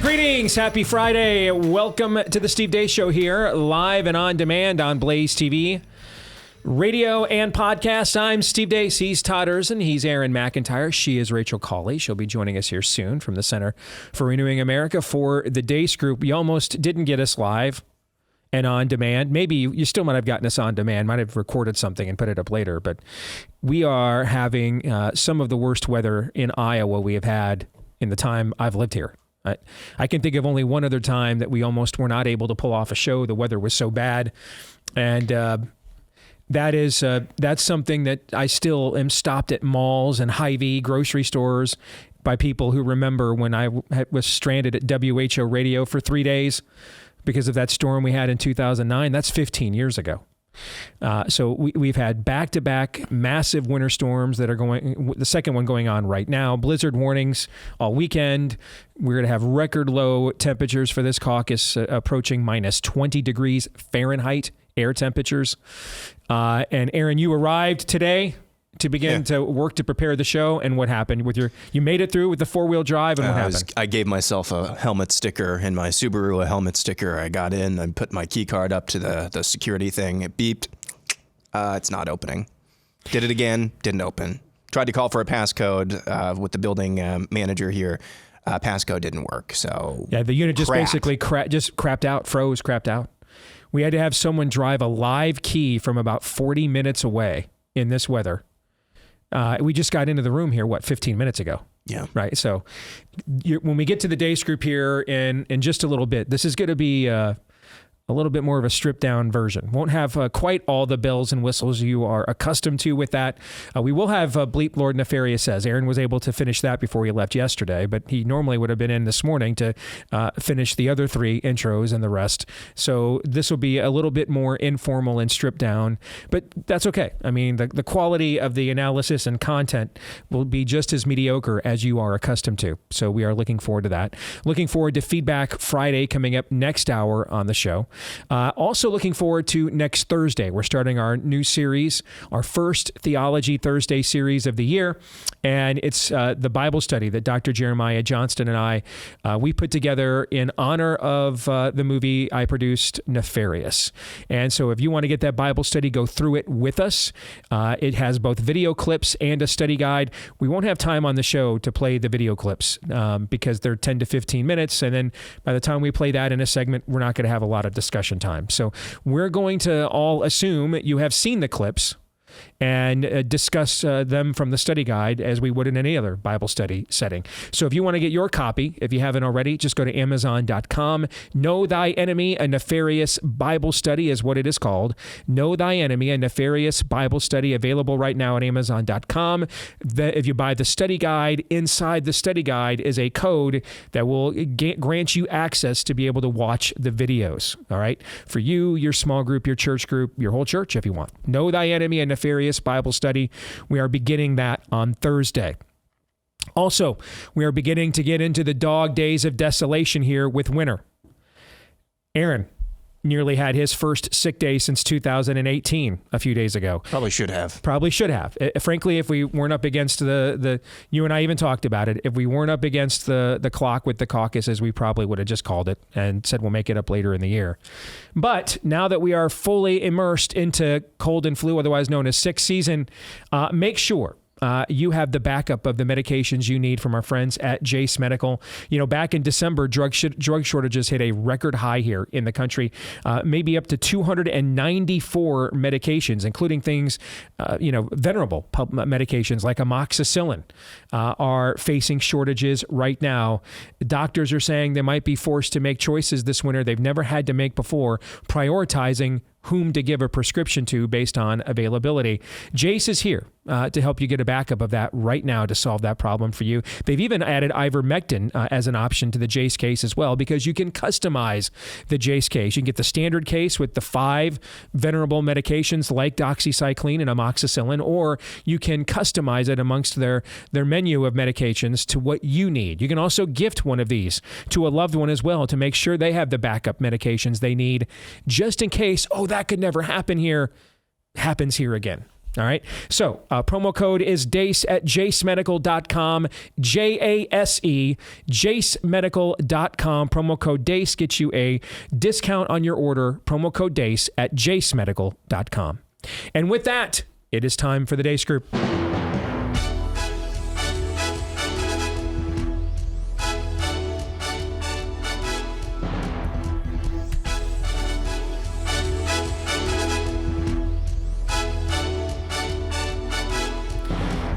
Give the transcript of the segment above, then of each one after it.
Greetings. Happy Friday. Welcome to the Steve Deace Show here, live and on demand on BlazeTV, radio and podcast. I'm Steve Deace. He's Todd Erzen. He's Aaron McIntyre. She is Rachel Cauley. She'll be joining us here soon from the Center for Renewing America for the Deace Group. You almost didn't get us live and on demand. Maybe you still might have gotten us on demand, might have recorded something and put it up later, but we are having some of the worst weather in Iowa we have had in the time I've lived here. I can think of only one other time that we almost were not able to pull off a show. The weather was so bad. And that's something that I still am stopped at malls and Hy-Vee grocery stores by people who remember when I was stranded at WHO radio for 3 days because of that storm we had in 2009. That's 15 years ago. So we've had back-to-back massive winter storms that are going, the second one going on right now, blizzard warnings all weekend. We're going to have record low temperatures for this caucus, approaching minus 20 degrees Fahrenheit air temperatures. And Aaron, you arrived today to begin to work to prepare the show, and what happened with you made it through with the 4-wheel drive, and what happened? I gave myself a helmet sticker in my Subaru, a helmet sticker. I got in and put my key card up to the security thing. It beeped. It's not opening. Did it again, didn't open. Tried to call for a passcode with the building manager here. Passcode didn't work, so yeah, the unit just basically crapped out. We had to have someone drive a live key from about 40 minutes away in this weather. We just got into the room here, 15 minutes ago? Yeah. Right. So when we get to the Deace Group here in just a little bit, this is going to be a little bit more of a stripped down version. Won't have quite all the bells and whistles you are accustomed to with that. We will have Bleep Lord Nefarious Says. Aaron was able to finish that before he left yesterday, but he normally would have been in this morning to finish the other 3 intros and the rest. So this will be a little bit more informal and stripped down, but that's okay. I mean, the quality of the analysis and content will be just as mediocre as you are accustomed to. So we are looking forward to that. Looking forward to Feedback Friday coming up next hour on the show. Also looking forward to next Thursday. We're starting our new series, our first Theology Thursday series of the year, and it's the Bible study that Dr. Jeremiah Johnston and I, we put together in honor of the movie I produced, Nefarious. And so if you want to get that Bible study, go through it with us. It has both video clips and a study guide. We won't have time on the show to play the video clips because they're 10 to 15 minutes, and then by the time we play that in a segment, we're not going to have a lot of discussion time. So we're going to all assume you have seen the clips and discuss them from the study guide as we would in any other Bible study setting. So if you want to get your copy, if you haven't already, just go to Amazon.com. Know Thy Enemy, a Nefarious Bible Study is what it is called. Know Thy Enemy, a Nefarious Bible Study, available right now at Amazon.com. If you buy the study guide, inside the study guide is a code that will grant you access to be able to watch the videos. All right? For you, your small group, your church group, your whole church if you want. Know Thy Enemy, a Nefarious Bible Study. We are beginning that on Thursday. Also, we are beginning to get into the dog days of desolation here with winter. Aaron nearly had his first sick day since 2018 a few days ago. Probably should have. Frankly, if we weren't up against the you and I even talked about it, if we weren't up against the clock with the caucuses, we probably would have just called it and said we'll make it up later in the year. But now that we are fully immersed into cold and flu, otherwise known as sick season, make sure you have the backup of the medications you need from our friends at Jace Medical. You know, back in December, drug shortages hit a record high here in the country, maybe up to 294 medications, including things, venerable medications like amoxicillin are facing shortages right now. Doctors are saying they might be forced to make choices this winter they've never had to make before, prioritizing whom to give a prescription to based on availability. Jace is here to help you get a backup of that right now to solve that problem for you. They've even added ivermectin as an option to the Jace case as well, because you can customize the Jace case. You can get the standard case with the 5 venerable medications like doxycycline and amoxicillin, or you can customize it amongst their menu of medications to what you need. You can also gift one of these to a loved one as well to make sure they have the backup medications they need just in case, that could never happen here, happens here again. All right. So promo code is Deace at jacemedical.com, JASE, jacemedical.com. Promo code Deace gets you a discount on your order. Promo code Deace at jacemedical.com. And with that, it is time for the Deace Group.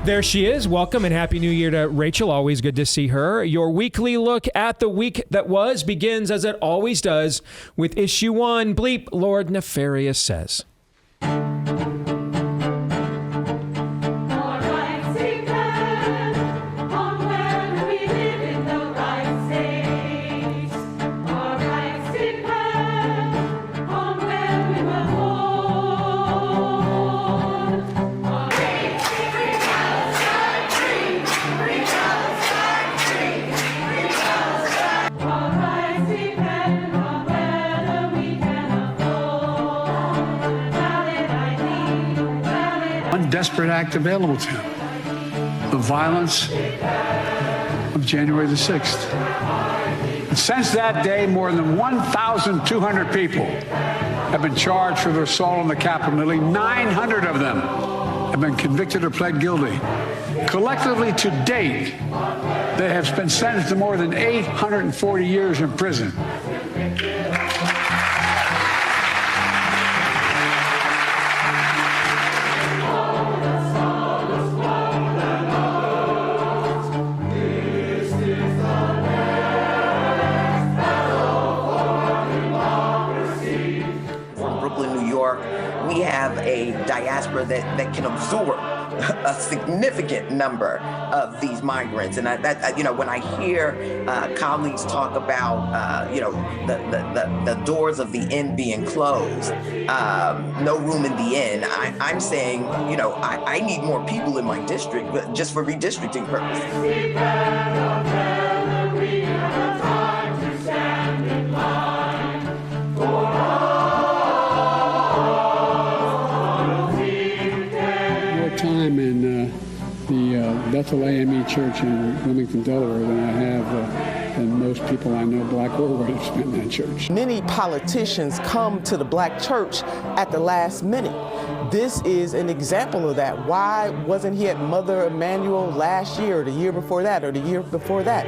There she is. Welcome and Happy New Year to Rachel. Always good to see her. Your weekly look at the week that was begins, as it always does, with issue 1. Bleep, Lord Nefarious says. Desperate act available to him, the violence of January the 6th. And since that day, more than 1,200 people have been charged for their assault on the Capitol. Nearly 900 of them have been convicted or pled guilty. Collectively, to date, they have been sentenced to more than 840 years in prison. We have a diaspora that can absorb a significant number of these migrants. And when I hear colleagues talk about, the doors of the inn being closed, no room in the inn, I'm saying, I need more people in my district, but just for redistricting purposes. Time in the Bethel AME Church in Wilmington, Delaware, than I have than most people I know, black or white, have spent in that church. Many politicians come to the black church at the last minute. This is an example of that. Why wasn't he at Mother Emanuel last year, or the year before that, or the year before that?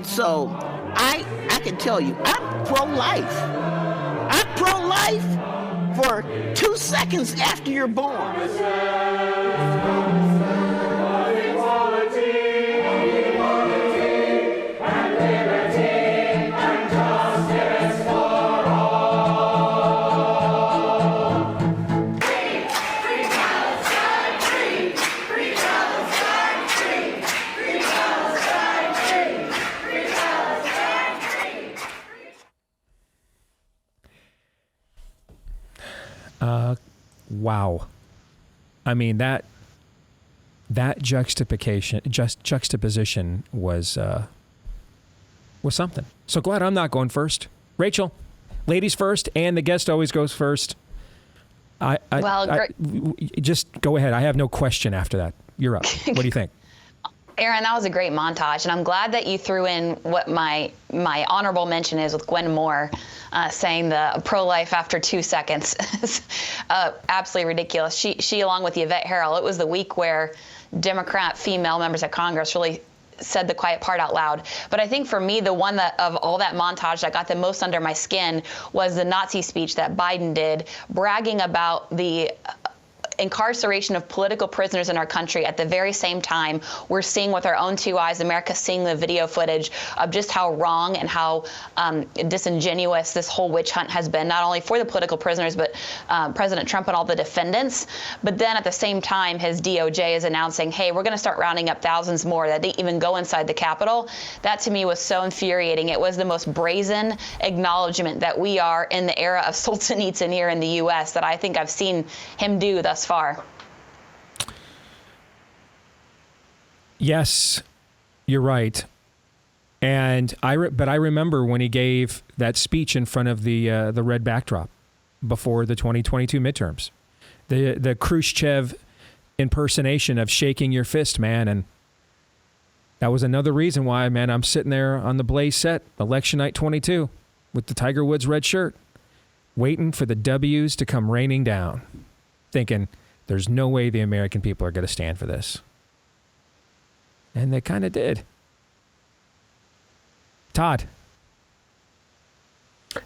So I can tell you, I'm pro-life. I'm pro-life for 2 seconds after you're born. Wow. I mean, that juxtaposition was something. So glad I'm not going first. Rachel, ladies first, and the guest always goes first. Just go ahead. I have no question after that. You're up. What do you think? Aaron, that was a great montage, and I'm glad that you threw in what my honorable mention is with Gwen Moore saying the pro-life after 2 seconds. Absolutely ridiculous. She, along with Yvette Harrell, it was the week where Democrat female members of Congress really said the quiet part out loud. But I think for me, the one that of all that montage that got the most under my skin was the Nazi speech that Biden did, bragging about the incarceration of political prisoners in our country. At the very same time, we're seeing with our own 2 eyes, America seeing the video footage of just how wrong and how disingenuous this whole witch hunt has been, not only for the political prisoners, but President Trump and all the defendants. But then at the same time, his DOJ is announcing, hey, we're going to start rounding up thousands more that didn't even go inside the Capitol. That to me was so infuriating. It was the most brazen acknowledgement that we are in the era of Solzhenitsyn here in the U.S. that I think I've seen him do thus far. Yes, you're right. And I remember when he gave that speech in front of the red backdrop before the 2022 midterms, the Khrushchev impersonation of shaking your fist, man. And that was another reason why, man, I'm sitting there on the Blaze set, election night 22, with the Tiger Woods red shirt, waiting for the W's to come raining down, thinking there's no way the American people are going to stand for this. And they kind of did. Todd.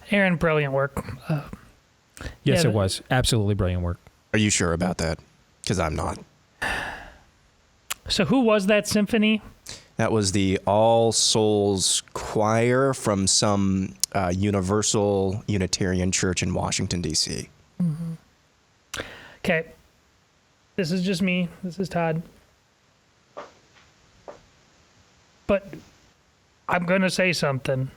Aaron, brilliant work. Yes, it was. Absolutely brilliant work. Are you sure about that? Because I'm not. So who was that symphony? That was the All Souls Choir from some Universal Unitarian Church in Washington, D.C. Mm-hmm. Okay. This is just me. This is Todd. But I'm going to say something.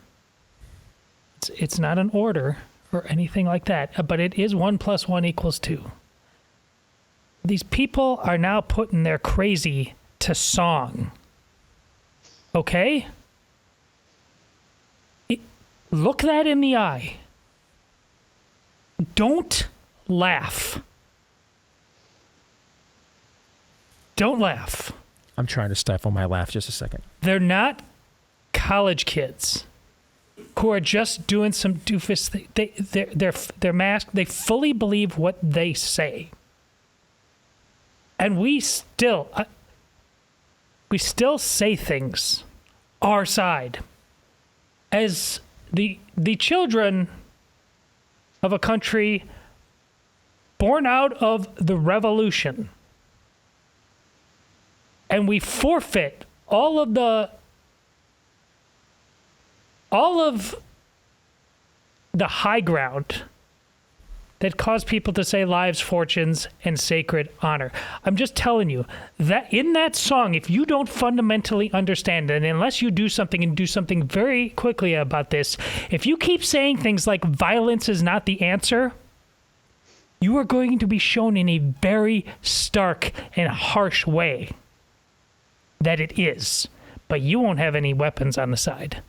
It's not an order or anything like that, but it is 1 + 1 = 2. These people are now putting their crazy to song. Okay? Look that in the eye. Don't laugh. Don't laugh. I'm trying to stifle my laugh just a second. They're not college kids who are just doing some doofus thing. They're masked. They fully believe what they say. And we still say things our side as the children of a country born out of the revolution. And we forfeit all of the high ground that caused people to say lives, fortunes, and sacred honor. I'm just telling you that in that song, if you don't fundamentally understand it, and unless you do something and do something very quickly about this, if you keep saying things like violence is not the answer, you are going to be shown in a very stark and harsh way that it is, but you won't have any weapons on the side.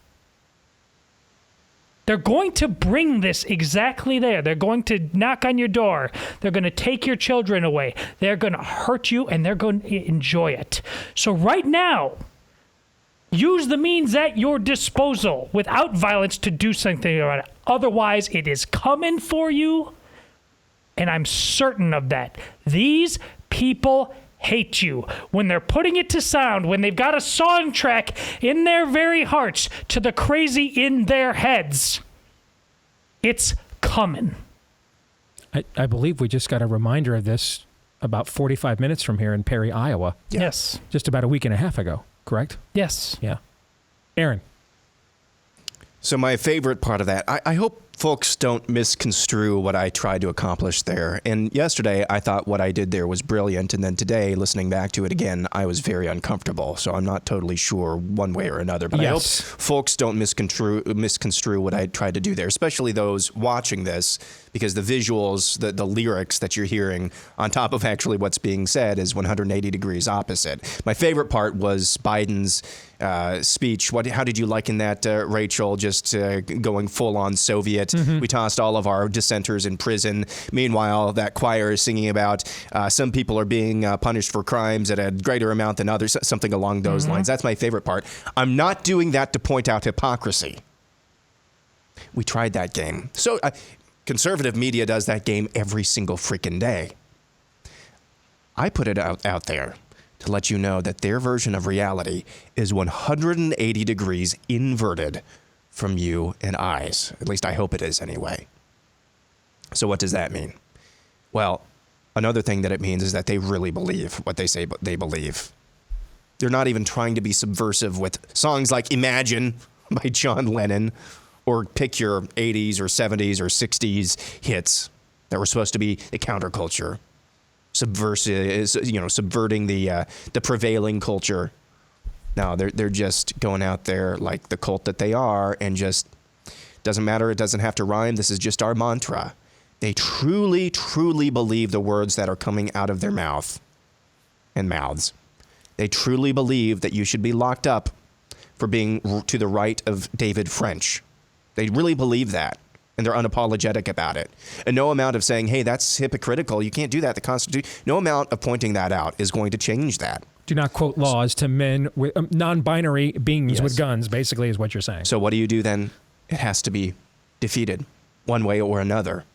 They're going to bring this exactly there. They're going to knock on your door. They're going to take your children away. They're going to hurt you, and they're going to enjoy it. So right now, use the means at your disposal without violence to do something about it. Otherwise, it is coming for you, and I'm certain of that. These people hate you. When they're putting it to sound, when they've got a soundtrack in their very hearts to the crazy in their heads, it's coming. I believe we just got a reminder of this about 45 minutes from here in Perry, Iowa. Yeah. Yes. Just about a week and a half ago, correct? Yes. Yeah. Aaron. So my favorite part of that, I hope folks don't misconstrue what I tried to accomplish there. And yesterday, I thought what I did there was brilliant. And then today, listening back to it again, I was very uncomfortable. So I'm not totally sure one way or another. But Yes. I hope folks don't misconstrue what I tried to do there, especially those watching this, because the visuals, the lyrics that you're hearing on top of actually what's being said is 180 degrees opposite. My favorite part was Biden's speech. How did you liken that, Rachel? Just going full on Soviet. Mm-hmm. We tossed all of our dissenters in prison. Meanwhile, that choir is singing about some people are being punished for crimes at a greater amount than others, something along those lines. That's my favorite part. I'm not doing that to point out hypocrisy. We tried that game. So conservative media does that game every single freaking day. I put it out there to let you know that their version of reality is 180 degrees inverted from you and I's. At least I hope it is anyway. So what does that mean? Well, another thing that it means is that they really believe what they say they believe. They're not even trying to be subversive with songs like Imagine by John Lennon, or pick your 80s or 70s or 60s hits that were supposed to be the counterculture. Subverting the prevailing culture. No, they're just going out there like the cult that they are, and just doesn't matter. It doesn't have to rhyme. This is just our mantra. They truly, truly believe the words that are coming out of their mouths. They truly believe that you should be locked up for being to the right of David French. They really believe that, and they're unapologetic about it. And no amount of saying, hey, that's hypocritical, you can't do that, the Constitution, no amount of pointing that out is going to change that. Do not quote laws to men with non-binary beings with guns, basically, is what you're saying. So what do you do then? It has to be defeated one way or another.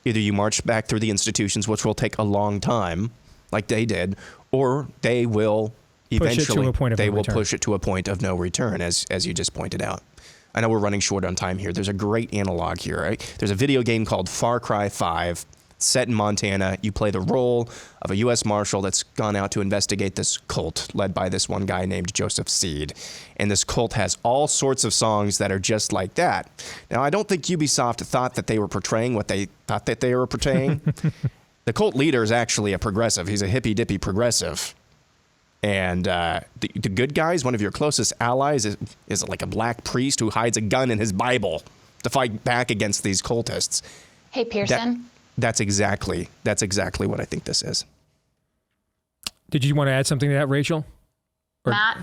Either you march back through the institutions, which will take a long time, like they did, or they will eventually push it to a point of no return, as you just pointed out. I know we're running short on time here. There's a great analog here, right? There's a video game called Far Cry 5, set in Montana. You play the role of a U.S. Marshal that's gone out to investigate this cult led by this one guy named Joseph Seed. And this cult has all sorts of songs that are just like that. Now, I don't think Ubisoft thought that they were portraying what they thought that they were portraying. The cult leader is actually a progressive. He's a hippy-dippy progressive. And the good guys, one of your closest allies, is like a black priest who hides a gun in his Bible to fight back against these cultists. Hey, Pearson. That's exactly what I think this is. Did you want to add something to that, Rachel? Matt?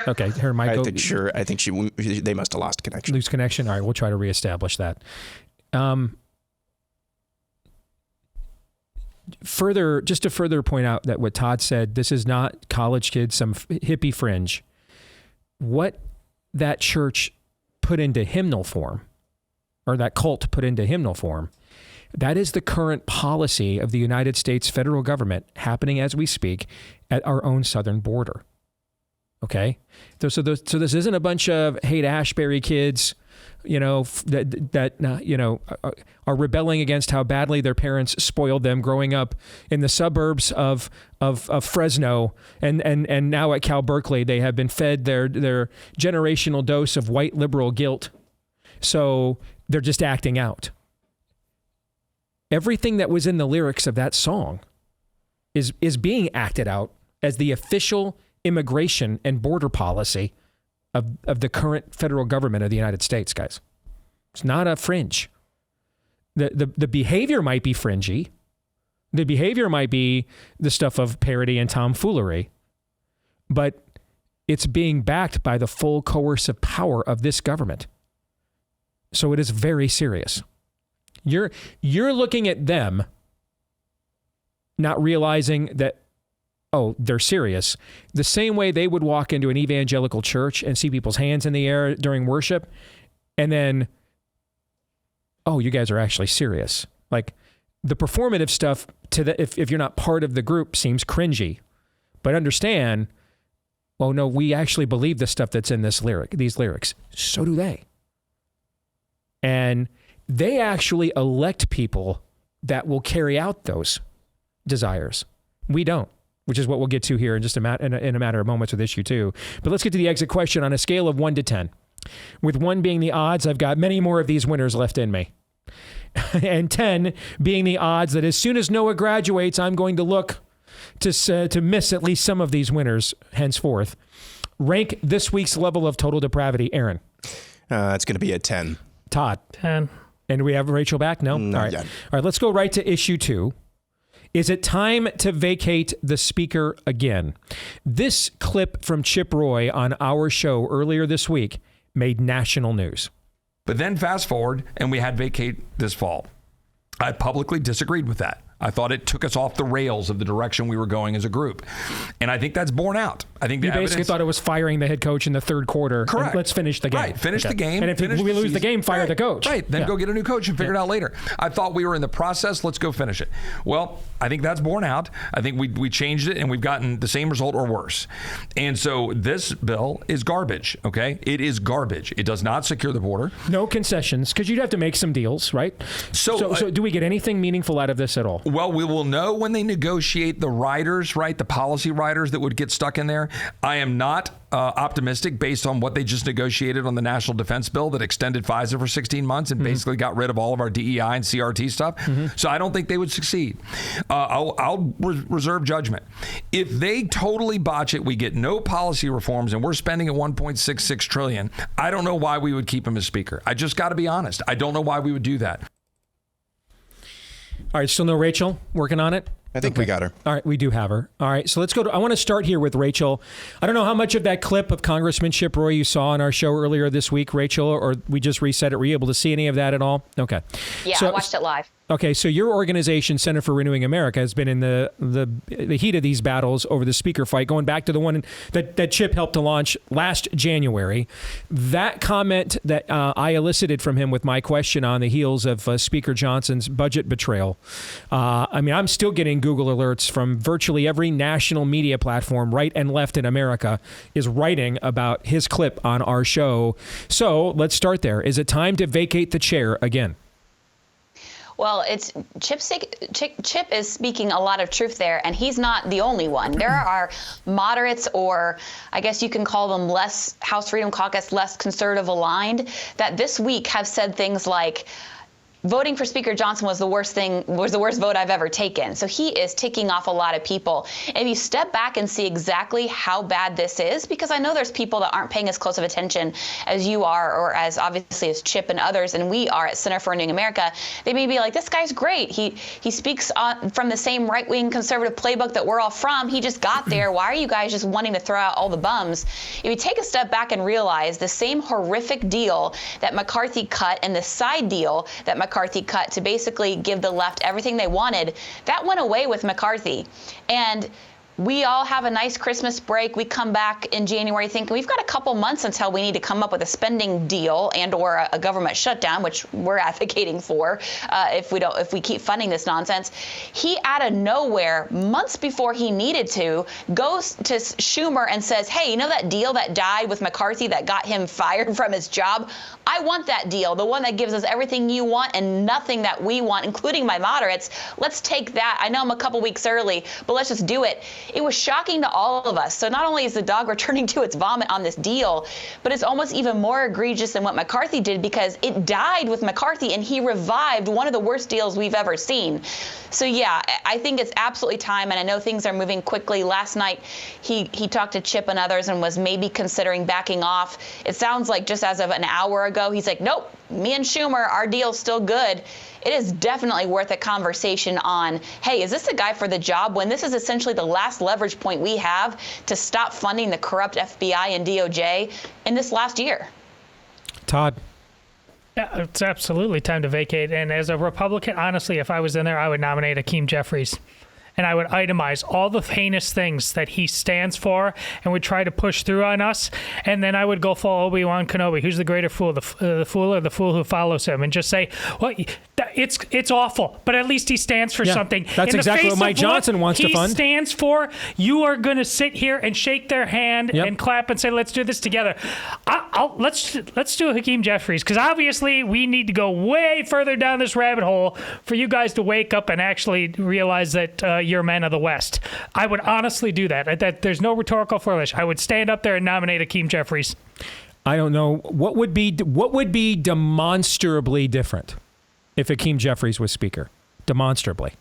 Okay, her mic. I think they must have lost connection. Lose connection? All right, we'll try to reestablish that. Just to further point out that what Todd said, this is not college kids, some hippie fringe. What that church put into hymnal form, or that cult put into hymnal form, that is the current policy of the United States federal government happening as we speak at our own southern border. Okay? So this isn't a bunch of Haight-Ashbury kids, that are rebelling against how badly their parents spoiled them growing up in the suburbs of Fresno, and now at Cal Berkeley they have been fed their generational dose of white liberal guilt. So they're just acting out. Everything that was in the lyrics of that song is being acted out as the official immigration and border policy of the current federal government of the United States, guys. It's not a fringe. The behavior might be fringy. The behavior might be the stuff of parody and tomfoolery, but it's being backed by the full coercive power of this government. So it is very serious. You're looking at them, not realizing that, oh, they're serious. The same way they would walk into an evangelical church and see people's hands in the air during worship, and then, oh, you guys are actually serious. Like, the performative stuff, if you're not part of the group, seems cringy. But understand, oh no, we actually believe the stuff that's in these lyrics. So do they. And they actually elect people that will carry out those desires. We don't, which is what we'll get to here in just in a matter of moments with issue 2. But let's get to the exit question on a scale of 1 to 10. With 1 being the odds, I've got many more of these winners left in me. And 10 being the odds that as soon as Noah graduates, I'm going to look to miss at least some of these winners henceforth. Rank this week's level of total depravity, Aaron. It's going to be a 10. Todd. 10. And do we have Rachel back? No? Not All right. yet. All right, let's go right to issue 2. Is it time to vacate the speaker again? This clip from Chip Roy on our show earlier this week made national news. But then fast forward, and we had vacate this fall. I publicly disagreed with that. I thought it took us off the rails of the direction we were going as a group. And I think that's borne out. I think you basically thought it was firing the head coach in the third quarter. Correct. Let's finish the game. Right. Finish the game. And if we lose the game, fire the coach. Right. Then go get a new coach and figure it out later. I thought we were in the process. Let's go finish it. Well, I think that's borne out. I think we changed it and we've gotten the same result or worse. And so this bill is garbage. Okay. It is garbage. It does not secure the border. No concessions, because you'd have to make some deals, right? So do we get anything meaningful out of this at all? Well, we will know when they negotiate the riders, right? The policy riders that would get stuck in there. I am not optimistic based on what they just negotiated on the National Defense Bill that extended FISA for 16 months and basically got rid of all of our DEI and CRT stuff. So I don't think they would succeed. I'll reserve judgment. If they totally botch it, we get no policy reforms and we're spending at $1.66 trillion. I don't know why we would keep him as speaker. I just got to be honest. I don't know why we would do that. All right, still no Rachel working on it? I think we got her. All right, we do have her. All right, so let's go to, I want to start here with Rachel. I don't know how much of that clip of Congressman Chip Roy you saw on our show earlier this week, Rachel, or we just reset it. Were you able to see any of that at all? Okay. Yeah, so, I watched it live. Okay, so your organization, Center for Renewing America, has been in the heat of these battles over the speaker fight, going back to the one that Chip helped to launch last January. That comment that I elicited from him with my question on the heels of Speaker Johnson's budget betrayal. I'm still getting Google alerts from virtually every national media platform, right and left in America, is writing about his clip on our show. So let's start there. Is it time to vacate the chair again? Well, Chip is speaking a lot of truth there, and he's not the only one. There are moderates, or I guess you can call them less House Freedom Caucus, less conservative aligned, that this week have said things like, voting for Speaker Johnson was the worst vote I've ever taken. So he is ticking off a lot of people. If you step back and see exactly how bad this is, because I know there's people that aren't paying as close of attention as you are, or as obviously as Chip and others, and we are at Center for Renewing America, they may be like, this guy's great. He speaks from the same right-wing conservative playbook that we're all from. He just got there. Why are you guys just wanting to throw out all the bums? If you take a step back and realize the same horrific deal that McCarthy cut and the side deal that McCarthy cut to basically give the left everything they wanted, that went away with McCarthy. And we all have a nice Christmas break. We come back in January thinking we've got a couple months until we need to come up with a spending deal and or a government shutdown, which we're advocating for if we keep funding this nonsense. He out of nowhere, months before he needed to, goes to Schumer and says, hey, you know that deal that died with McCarthy that got him fired from his job? I want that deal, the one that gives us everything you want and nothing that we want, including my moderates. Let's take that. I know I'm a couple weeks early, but let's just do it. It was shocking to all of us. So not only is the dog returning to its vomit on this deal, but it's almost even more egregious than what McCarthy did, because it died with McCarthy and he revived one of the worst deals we've ever seen. So yeah, I think it's absolutely time, and I know things are moving quickly. Last night, he talked to Chip and others and was maybe considering backing off. It sounds like just as of an hour ago, he's like, nope, me and Schumer, our deal's still good. It is definitely worth a conversation on, hey, is this the guy for the job, when this is essentially the last leverage point we have to stop funding the corrupt FBI and DOJ in this last year? Todd. Yeah, it's absolutely time to vacate. And as a Republican, honestly, if I was in there, I would nominate Hakeem Jeffries. And I would itemize all the heinous things that he stands for and would try to push through on us. And then I would go full Obi-Wan Kenobi. Who's the greater fool, the fool or the fool who follows him? And just say, well, it's awful, but at least he stands for something. That's exactly what Mike Johnson wants to fund. He stands for. You are going to sit here and shake their hand and clap and say, let's do this together. Let's do Hakeem Jeffries, because obviously we need to go way further down this rabbit hole for you guys to wake up and actually realize that you're men of the West. I would honestly do that. There's no rhetorical flourish. I would stand up there and nominate Hakeem Jeffries. I don't know what would be demonstrably different if Hakeem Jeffries was speaker. Demonstrably.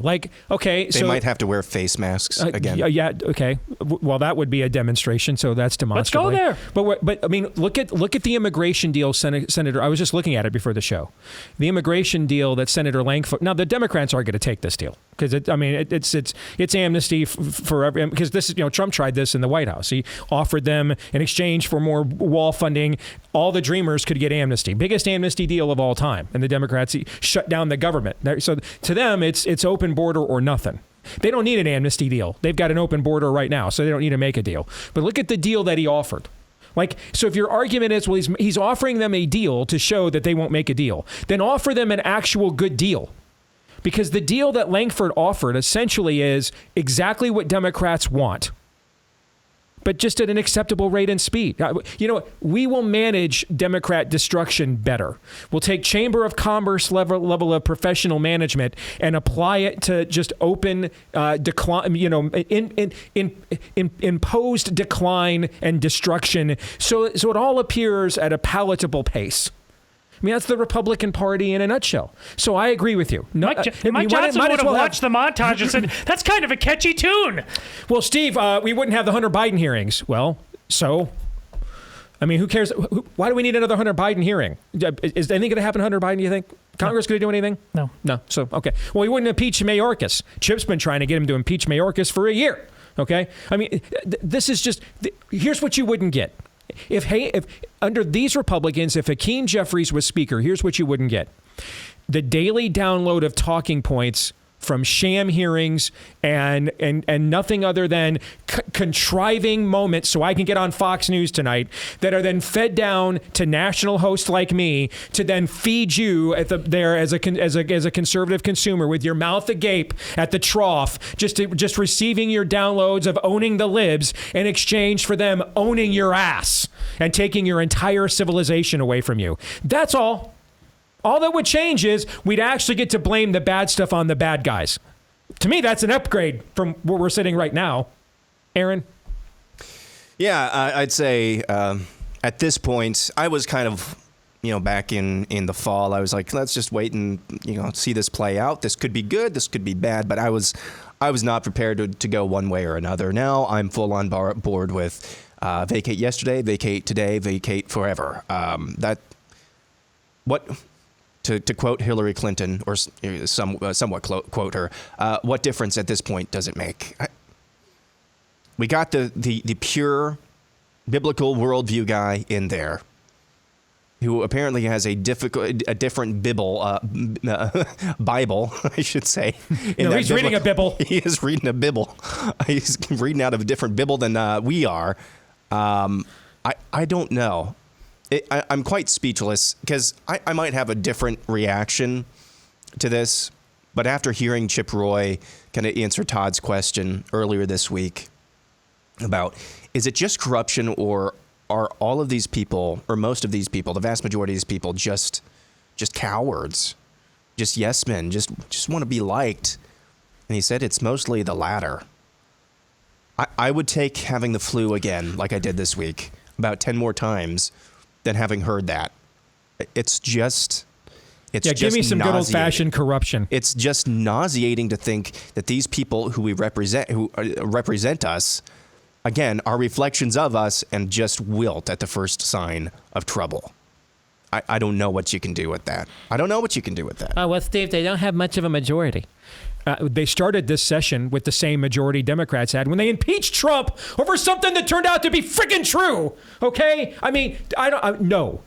Like, okay, they might have to wear face masks again. Yeah, okay. Well, that would be a demonstration, so that's demonstrably. Let's go there. But I mean, look at the immigration deal, Senator. I was just looking at it before the show. The immigration deal that Senator Langford. Now, the Democrats are going to take this deal because it's amnesty for every, because this is, Trump tried this in the White House. He offered them in exchange for more wall funding. All the Dreamers could get amnesty, biggest amnesty deal of all time, and the Democrats shut down the government. So to them, it's open border or nothing. They don't need an amnesty deal. They've got an open border right now, so they don't need to make a deal. But look at the deal that he offered. Like, so if your argument is, well, he's offering them a deal to show that they won't make a deal, then offer them an actual good deal. Because the deal that Langford offered essentially is exactly what Democrats want, but just at an acceptable rate and speed. You know what? We will manage Democrat destruction better. We'll take Chamber of Commerce level of professional management and apply it to just open decline, imposed decline and destruction. So it all appears at a palatable pace. I mean, that's the Republican Party in a nutshell. So I agree with you. Mike Johnson would have watched the montage and said, that's kind of a catchy tune. Well, Steve, we wouldn't have the Hunter Biden hearings. Well, so I mean, who cares? Why do we need another Hunter Biden hearing? Is anything going to happen to Hunter Biden, do you think? Congress going to do anything? No. No. So, okay. Well, he wouldn't impeach Mayorkas. Chip's been trying to get him to impeach Mayorkas for a year. Okay? I mean, this is just, here's what you wouldn't get. If under these Republicans, if Hakeem Jeffries was Speaker, here's what you wouldn't get. The daily download of talking points from sham hearings and nothing other than contriving moments so I can get on Fox News tonight that are then fed down to national hosts like me to then feed you there as a conservative consumer with your mouth agape at the trough, just receiving your downloads of owning the libs in exchange for them owning your ass and taking your entire civilization away from you. That's all. All that would change is we'd actually get to blame the bad stuff on the bad guys. To me, that's an upgrade from where we're sitting right now. Aaron? Yeah, I'd say at this point, I was kind of, back in the fall, I was like, let's just wait and, see this play out. This could be good. This could be bad. But I was not prepared to go one way or another. Now I'm full on board with vacate yesterday, vacate today, vacate forever. To quote Hillary Clinton, or somewhat quote her, what difference at this point does it make? We got the pure biblical worldview guy in there, who apparently has a different Bible, I should say. No, he's reading a Bible. He is reading a Bible. He's reading out of a different Bible than we are. I don't know. I'm quite speechless because I might have a different reaction to this, but after hearing Chip Roy kind of answer Todd's question earlier this week about, is it just corruption, or are all of these people, or most of these people, the vast majority of these people, just cowards, just yes men, just want to be liked? And he said it's mostly the latter. I would take having the flu again, like I did this week, about 10 more times than having heard that. It's just give me some good old-fashioned corruption. It's just nauseating to think that these people who represent us, again, are reflections of us and just wilt at the first sign of trouble. I don't know what you can do with that. Oh, well, Steve, they don't have much of a majority. They started this session with the same majority Democrats had when they impeached Trump over something that turned out to be freaking true. Okay? I mean,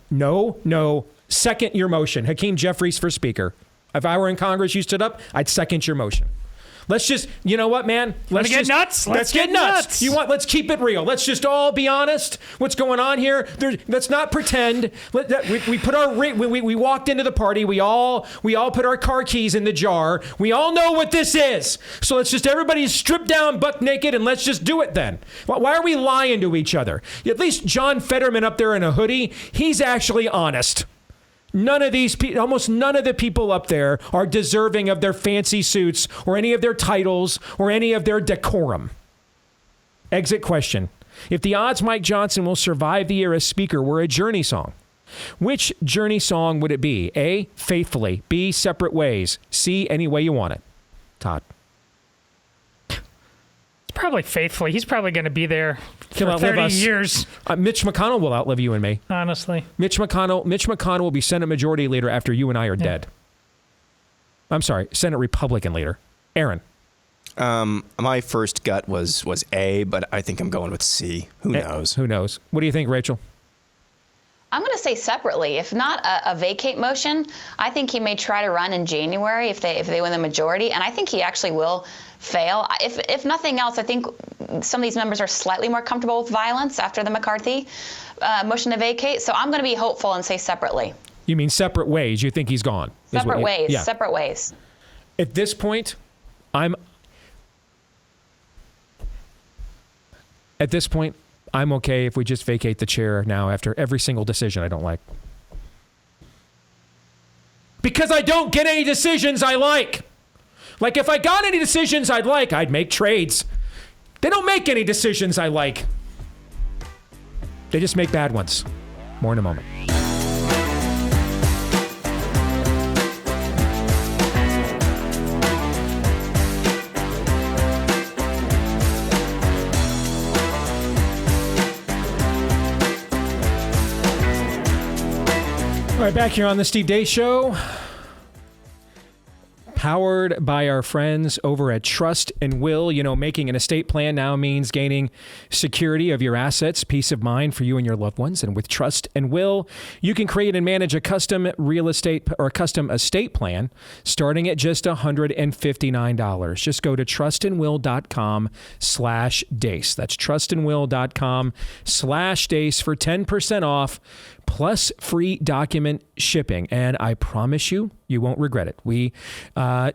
no. Second your motion. Hakeem Jeffries for Speaker. If I were in Congress, you stood up, I'd second your motion. Let's just, you know what, man? Let's get nuts. Let's get nuts. Let's keep it real. Let's just all be honest. What's going on here? Let's not pretend. We walked into the party. We all put our car keys in the jar. We all know what this is. So let's just everybody strip down buck naked and let's just do it then. Why are we lying to each other? At least John Fetterman up there in a hoodie, he's actually honest. Almost none of the people up there are deserving of their fancy suits or any of their titles or any of their decorum. Exit question. If the odds Mike Johnson will survive the year as Speaker were a Journey song, which Journey song would it be? A, Faithfully. B, Separate Ways. C, Any Way You Want It. Todd. Probably Faithfully. He's probably going to be there for 30 years. Mitch McConnell will outlive you and me. Honestly. Mitch McConnell will be Senate Majority Leader after you and I are dead. I'm sorry, Senate Republican Leader. Aaron. My first gut was A, but I think I'm going with C. Who knows? Who knows? What do you think, Rachel? I'm going to say separately. If not a vacate motion, I think he may try to run in January if they win the majority, and I think he actually will fail. If nothing else, I think some of these members are slightly more comfortable with violence after the McCarthy motion to vacate. So I'm going to be hopeful and say separately. You mean separate ways? You think he's gone? Separate ways. Yeah. Separate ways. At this point, I'm okay if we just vacate the chair now after every single decision I don't like. Because I don't get any decisions I like. Like, if I got any decisions I'd like, I'd make trades. They don't make any decisions I like. They just make bad ones. More in a moment. All right, back here on the Steve Deace Show. Powered by our friends over at Trust and Will. You know, making an estate plan now means gaining security of your assets, peace of mind for you and your loved ones. And with Trust and Will, you can create and manage a custom real estate or a custom estate plan starting at just $159. Just go to trustandwill.com/Deace. That's trustandwill.com/Deace for 10% off plus free document shipping. And I promise you, you won't regret it. We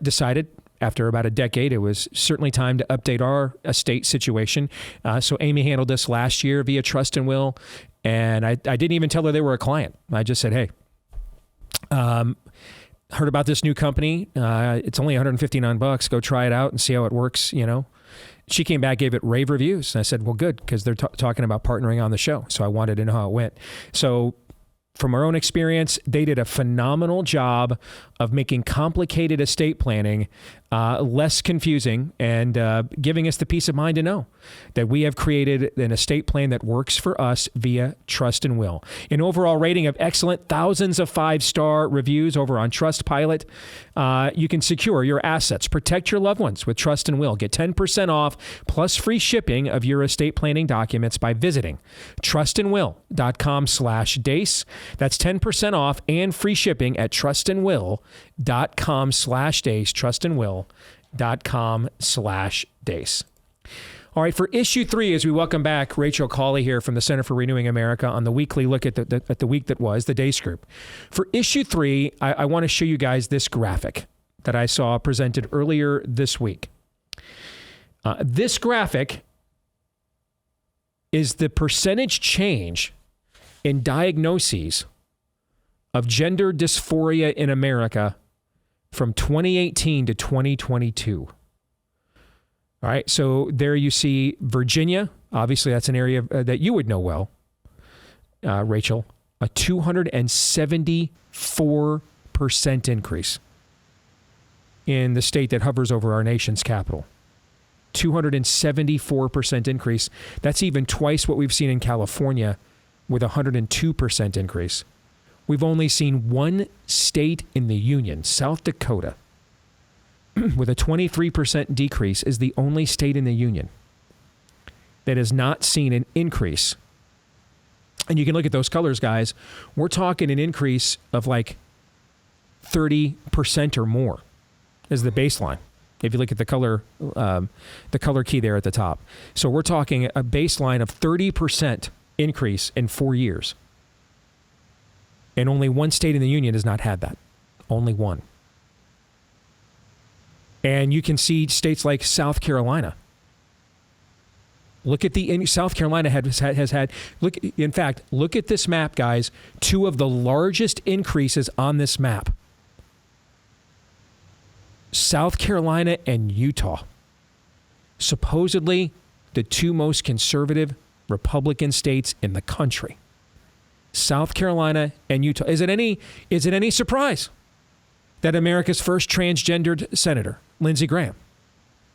decided after about a decade, it was certainly time to update our estate situation. So Amy handled this last year via Trust and Will. And I didn't even tell her they were a client. I just said, hey, heard about this new company. It's only $159. Go try it out and see how it works, you know. She came back, gave it rave reviews. And I said, well, good, because they're talking about partnering on the show. So I wanted to know how it went. So from our own experience, they did a phenomenal job of making complicated estate planning less confusing and giving us the peace of mind to know that we have created an estate plan that works for us via Trust and Will. An overall rating of excellent, thousands of 5-star reviews over on Trustpilot. You can secure your assets, protect your loved ones with Trust and Will. Get 10% off plus free shipping of your estate planning documents by visiting trustandwill.com/Deace. That's 10% off and free shipping at trustandwill.com/Deace. trustandwill.com/Deace. All right, for issue 3, as we welcome back Rachel Cauley here from the Center for Renewing America on the weekly look at the week that was, the Deace Group. For issue 3, I want to show you guys this graphic that I saw presented earlier this week. This graphic is the percentage change in diagnoses of gender dysphoria in America from 2018 to 2022. All right, so there you see Virginia. Obviously, that's an area that you would know well, Rachel. A 274% increase in the state that hovers over our nation's capital. 274% increase. That's even twice what we've seen in California with a 102% increase. We've only seen one state in the union, South Dakota, with a 23% decrease, is the only state in the union that has not seen an increase. And you can look at those colors, guys. We're talking an increase of like 30% or more as the baseline. If you look at the color key there at the top. So we're talking a baseline of 30% increase in 4 years. And only one state in the union has not had that. Only one. And you can see states like South Carolina. Look at South Carolina has had, in fact, look at this map, guys. 2 of the largest increases on this map. South Carolina and Utah. Supposedly the 2 most conservative Republican states in the country. South Carolina and Utah. Is it any surprise that America's first transgendered senator, Lindsey Graham,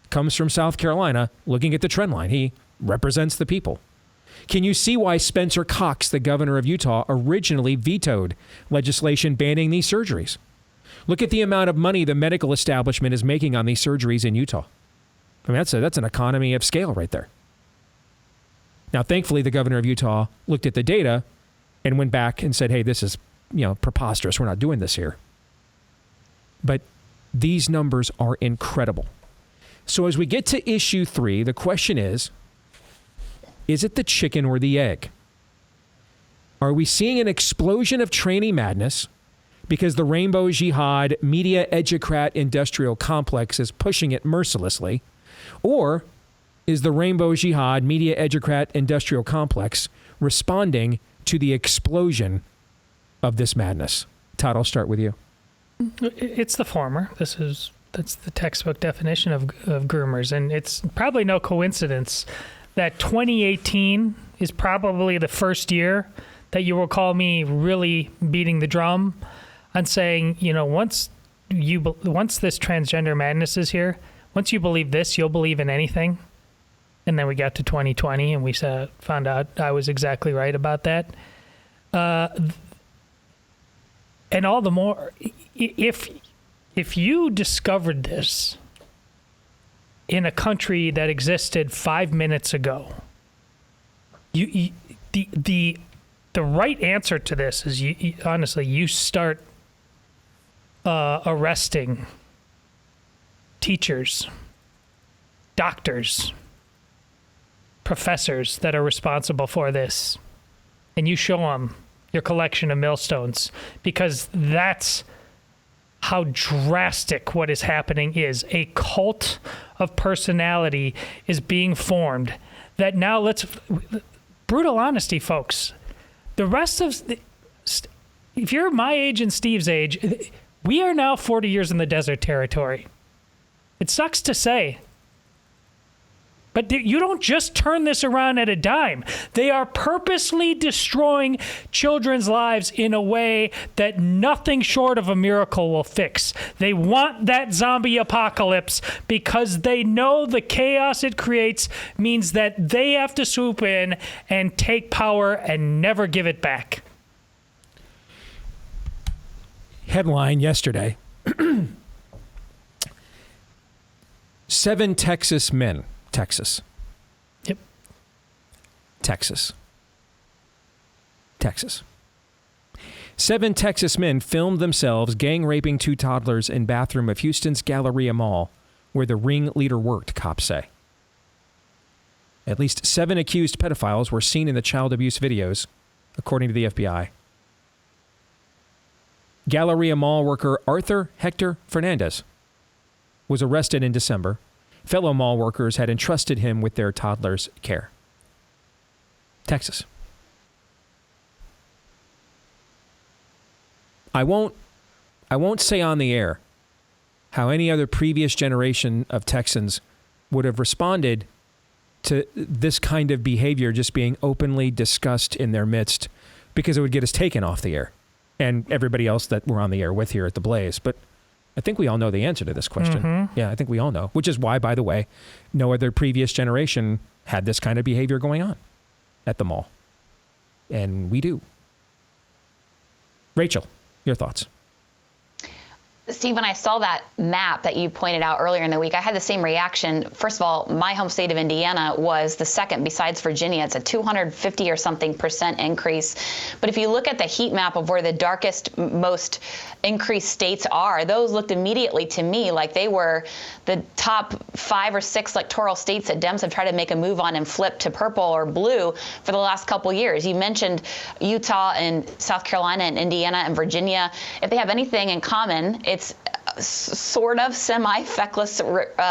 comes from South Carolina? Looking at the trend line, he represents the people. Can you see why Spencer Cox, the governor of Utah, originally vetoed legislation banning these surgeries? Look at the amount of money the medical establishment is making on these surgeries in Utah. I mean, that's an economy of scale right there. Now, thankfully, the governor of Utah looked at the data and went back and said, hey, this is, preposterous. We're not doing this here. But these numbers are incredible. So as we get to issue 3, the question is it the chicken or the egg? Are we seeing an explosion of tranny madness because the rainbow jihad media educrat industrial complex is pushing it mercilessly? Or is the rainbow jihad media educrat industrial complex responding to the explosion of this madness? Todd, I'll start with you. It's the former. That's the textbook definition of groomers. And it's probably no coincidence that 2018 is probably the first year that you will call me really beating the drum on saying, once this transgender madness is here, once you believe this, you'll believe in anything. And then we got to 2020 and we found out I was exactly right about that. And all the more, if you discovered this in a country that existed 5 minutes ago, the right answer to this is honestly you start arresting teachers, doctors, professors that are responsible for this, and you show them your collection of millstones, because that's how drastic what is happening is. A cult of personality is being formed that now brutal honesty, folks. The rest of, if you're my age and Steve's age, we are now 40 years in the desert territory. It sucks to say. But you don't just turn this around at a dime. They are purposely destroying children's lives in a way that nothing short of a miracle will fix. They want that zombie apocalypse because they know the chaos it creates means that they have to swoop in and take power and never give it back. Headline yesterday. 7 Texas men. Texas. Yep. Texas. 7 Texas men filmed themselves gang raping 2 toddlers in bathroom of Houston's Galleria Mall, where the ringleader worked, cops say. At least 7 accused pedophiles were seen in the child abuse videos, according to the FBI. Galleria Mall worker Arthur Hector Fernandez was arrested in December. Fellow mall workers had entrusted him with their toddler's care. Texas. I won't say on the air how any other previous generation of Texans would have responded to this kind of behavior just being openly discussed in their midst, because it would get us taken off the air and everybody else that we're on the air with here at the Blaze. But I think we all know the answer to this question. Mm-hmm. Yeah, I think we all know, which is why, by the way, no other previous generation had this kind of behavior going on at the mall. And we do. Rachel, your thoughts? Steve, when I saw that map that you pointed out earlier in the week, I had the same reaction. First of all, my home state of Indiana was the second besides Virginia. It's a 250 or something % increase. But if you look at the heat map of where the darkest, most increased states are, those looked immediately to me like they were the top 5 or 6 electoral states that Dems have tried to make a move on and flip to purple or blue for the last couple years. You mentioned Utah and South Carolina and Indiana and Virginia. If they have anything in common, it's sort of semi-feckless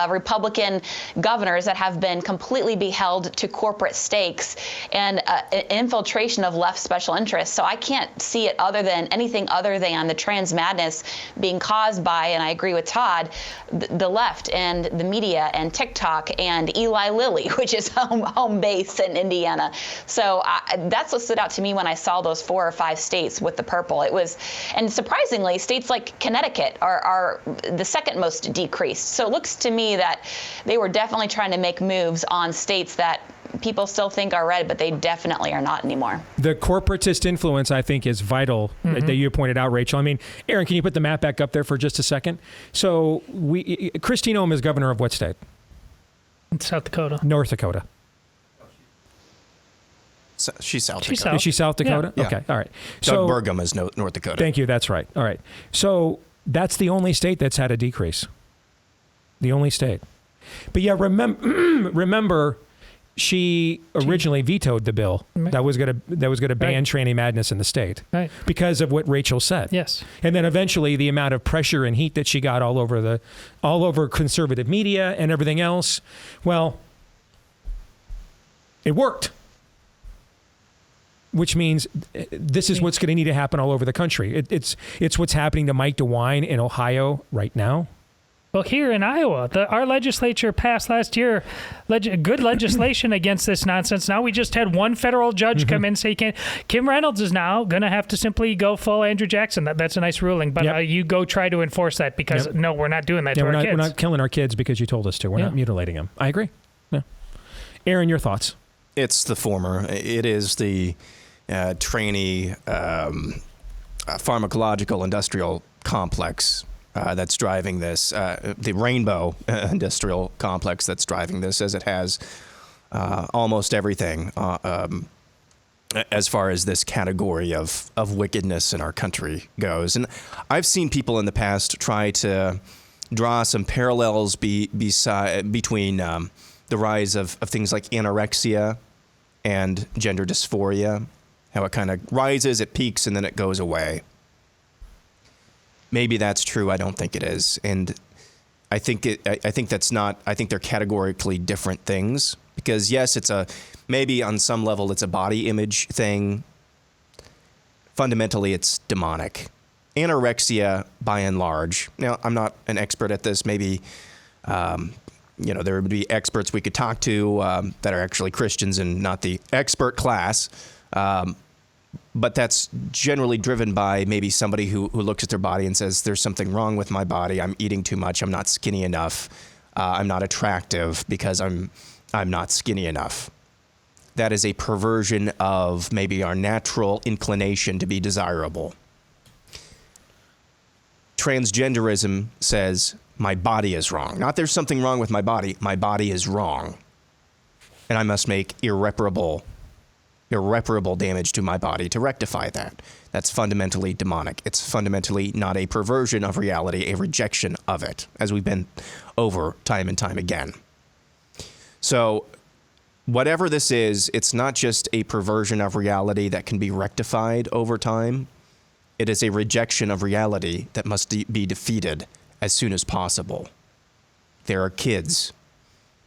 Republican governors that have been completely beheld to corporate stakes and infiltration of left special interests. So I can't see it anything other than the trans madness being caused by, and I agree with Todd, the left and the media and TikTok and Eli Lilly, which is home base in Indiana. So that's what stood out to me when I saw those 4 or 5 states with the purple. It was, and surprisingly, states like Connecticut are the second most decreased. So it looks to me that they were definitely trying to make moves on states that people still think are red, but they definitely are not anymore. The corporatist influence, I think, is vital, that you pointed out, Rachel. I mean, Aaron, can you put the map back up there for just a second? So Christine Ohm is governor of what state? South Dakota. North Dakota. She's South Dakota. Is she South Dakota? Yeah. Okay, all right. Doug Burgum is North Dakota. Thank you, that's right. All right. So that's the only state that's had a decrease. The only state. But yeah, remember, she originally vetoed the bill that was going to ban tranny madness in the state, because of what Rachel said. Yes. And then eventually the amount of pressure and heat that she got all over conservative media and everything else. Well, it worked. Which means this is what's going to need to happen all over the country. It's what's happening to Mike DeWine in Ohio right now. Well, here in Iowa, our legislature passed last year good legislation against this nonsense. Now we just had one federal judge come in and say, Kim Reynolds is now going to have to simply go full Andrew Jackson. That's a nice ruling, but you go try to enforce that because, no, we're not doing that to our kids. We're not killing our kids because you told us to. We're not mutilating them. I agree. Yeah. Aaron, your thoughts? It's the former. It is the trainee pharmacological industrial complex that's driving this, the rainbow industrial complex that's driving this, as it has almost everything as far as this category of wickedness in our country goes. And I've seen people in the past try to draw some parallels between the rise of things like anorexia and gender dysphoria, how it kind of rises, it peaks, and then it goes away. Maybe that's true. I don't think it is. And I think that's not. I think they're categorically different things, because yes, maybe on some level it's a body image thing. Fundamentally, it's demonic. Anorexia, by and large. Now, I'm not an expert at this. Maybe, there would be experts we could talk to that are actually Christians and not the expert class. But that's generally driven by maybe somebody who looks at their body and says, there's something wrong with my body. I'm eating too much. I'm not skinny enough. I'm not attractive because I'm not skinny enough. That is a perversion of maybe our natural inclination to be desirable. Transgenderism says my body is wrong. Not there's something wrong with my body. My body is wrong. And I must make irreparable damage to my body to rectify that. That's fundamentally demonic. It's fundamentally not a perversion of reality, a rejection of it, as we've been over time and time again. So whatever this is, it's not just a perversion of reality that can be rectified over time. It is a rejection of reality that must be defeated as soon as possible. There are kids,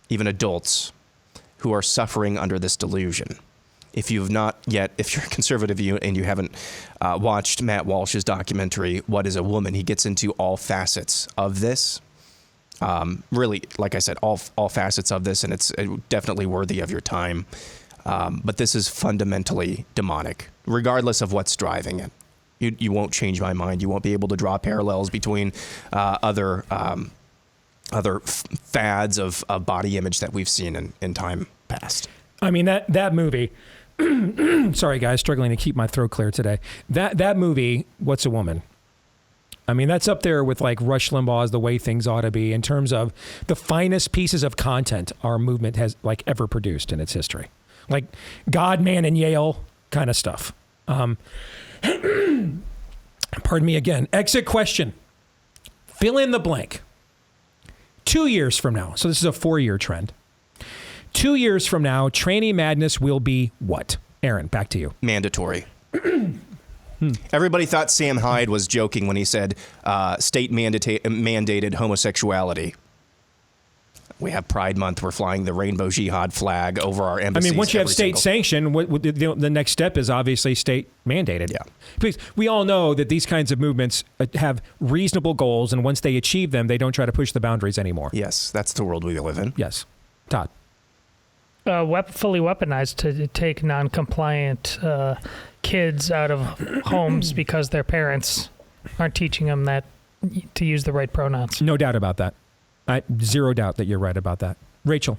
even adults, who are suffering under this delusion. If you're conservative and you haven't watched Matt Walsh's documentary, What is a Woman? He gets into all facets of this. Really, like I said, all facets of this, and it's definitely worthy of your time. But this is fundamentally demonic, regardless of what's driving it. You won't change my mind. You won't be able to draw parallels between other fads of body image that we've seen in time past. I mean, that movie, sorry guys, struggling to keep my throat clear today. That movie, What's a Woman? I mean, that's up there with like Rush Limbaugh's The Way Things Ought to Be in terms of the finest pieces of content our movement has like ever produced in its history. Like God, Man, and Yale kind of stuff. Pardon me again. Exit question. Fill in the blank. 2 years from now, so this is a 4-year trend. 2 years from now, tranny madness will be what? Aaron, back to you. Mandatory. Everybody thought Sam Hyde was joking when he said state mandated homosexuality. We have Pride Month. We're flying the Rainbow Jihad flag over our embassies. I mean, once you have state sanction, the next step is obviously state mandated. Yeah. Because we all know that these kinds of movements have reasonable goals, and once they achieve them, they don't try to push the boundaries anymore. Yes, that's the world we live in. Yes. Todd. Fully weaponized to take non-compliant kids out of homes because their parents aren't teaching them to use the right pronouns. No doubt about that. Zero doubt that you're right about that. Rachel.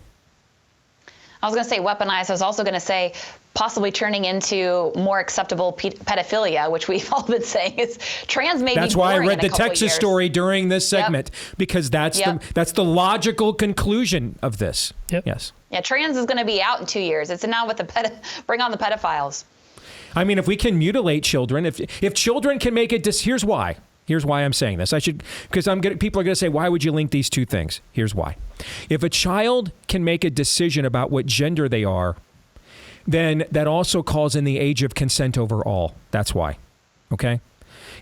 I was going to say weaponized. I was also going to say possibly turning into more acceptable pedophilia, which we've all been saying is trans may be boring. That's why I read the couple Texas years. Story during this segment, because that's the logical conclusion of this. Yep. Yes. Yeah, trans is going to be out in 2 years. It's now with bring on the pedophiles. I mean, if we can mutilate children, if children can make it, here's why. Here's why I'm saying this. Because people are going to say, why would you link these two things? Here's why. If a child can make a decision about what gender they are, then that also calls in the age of consent over all. That's why. Okay?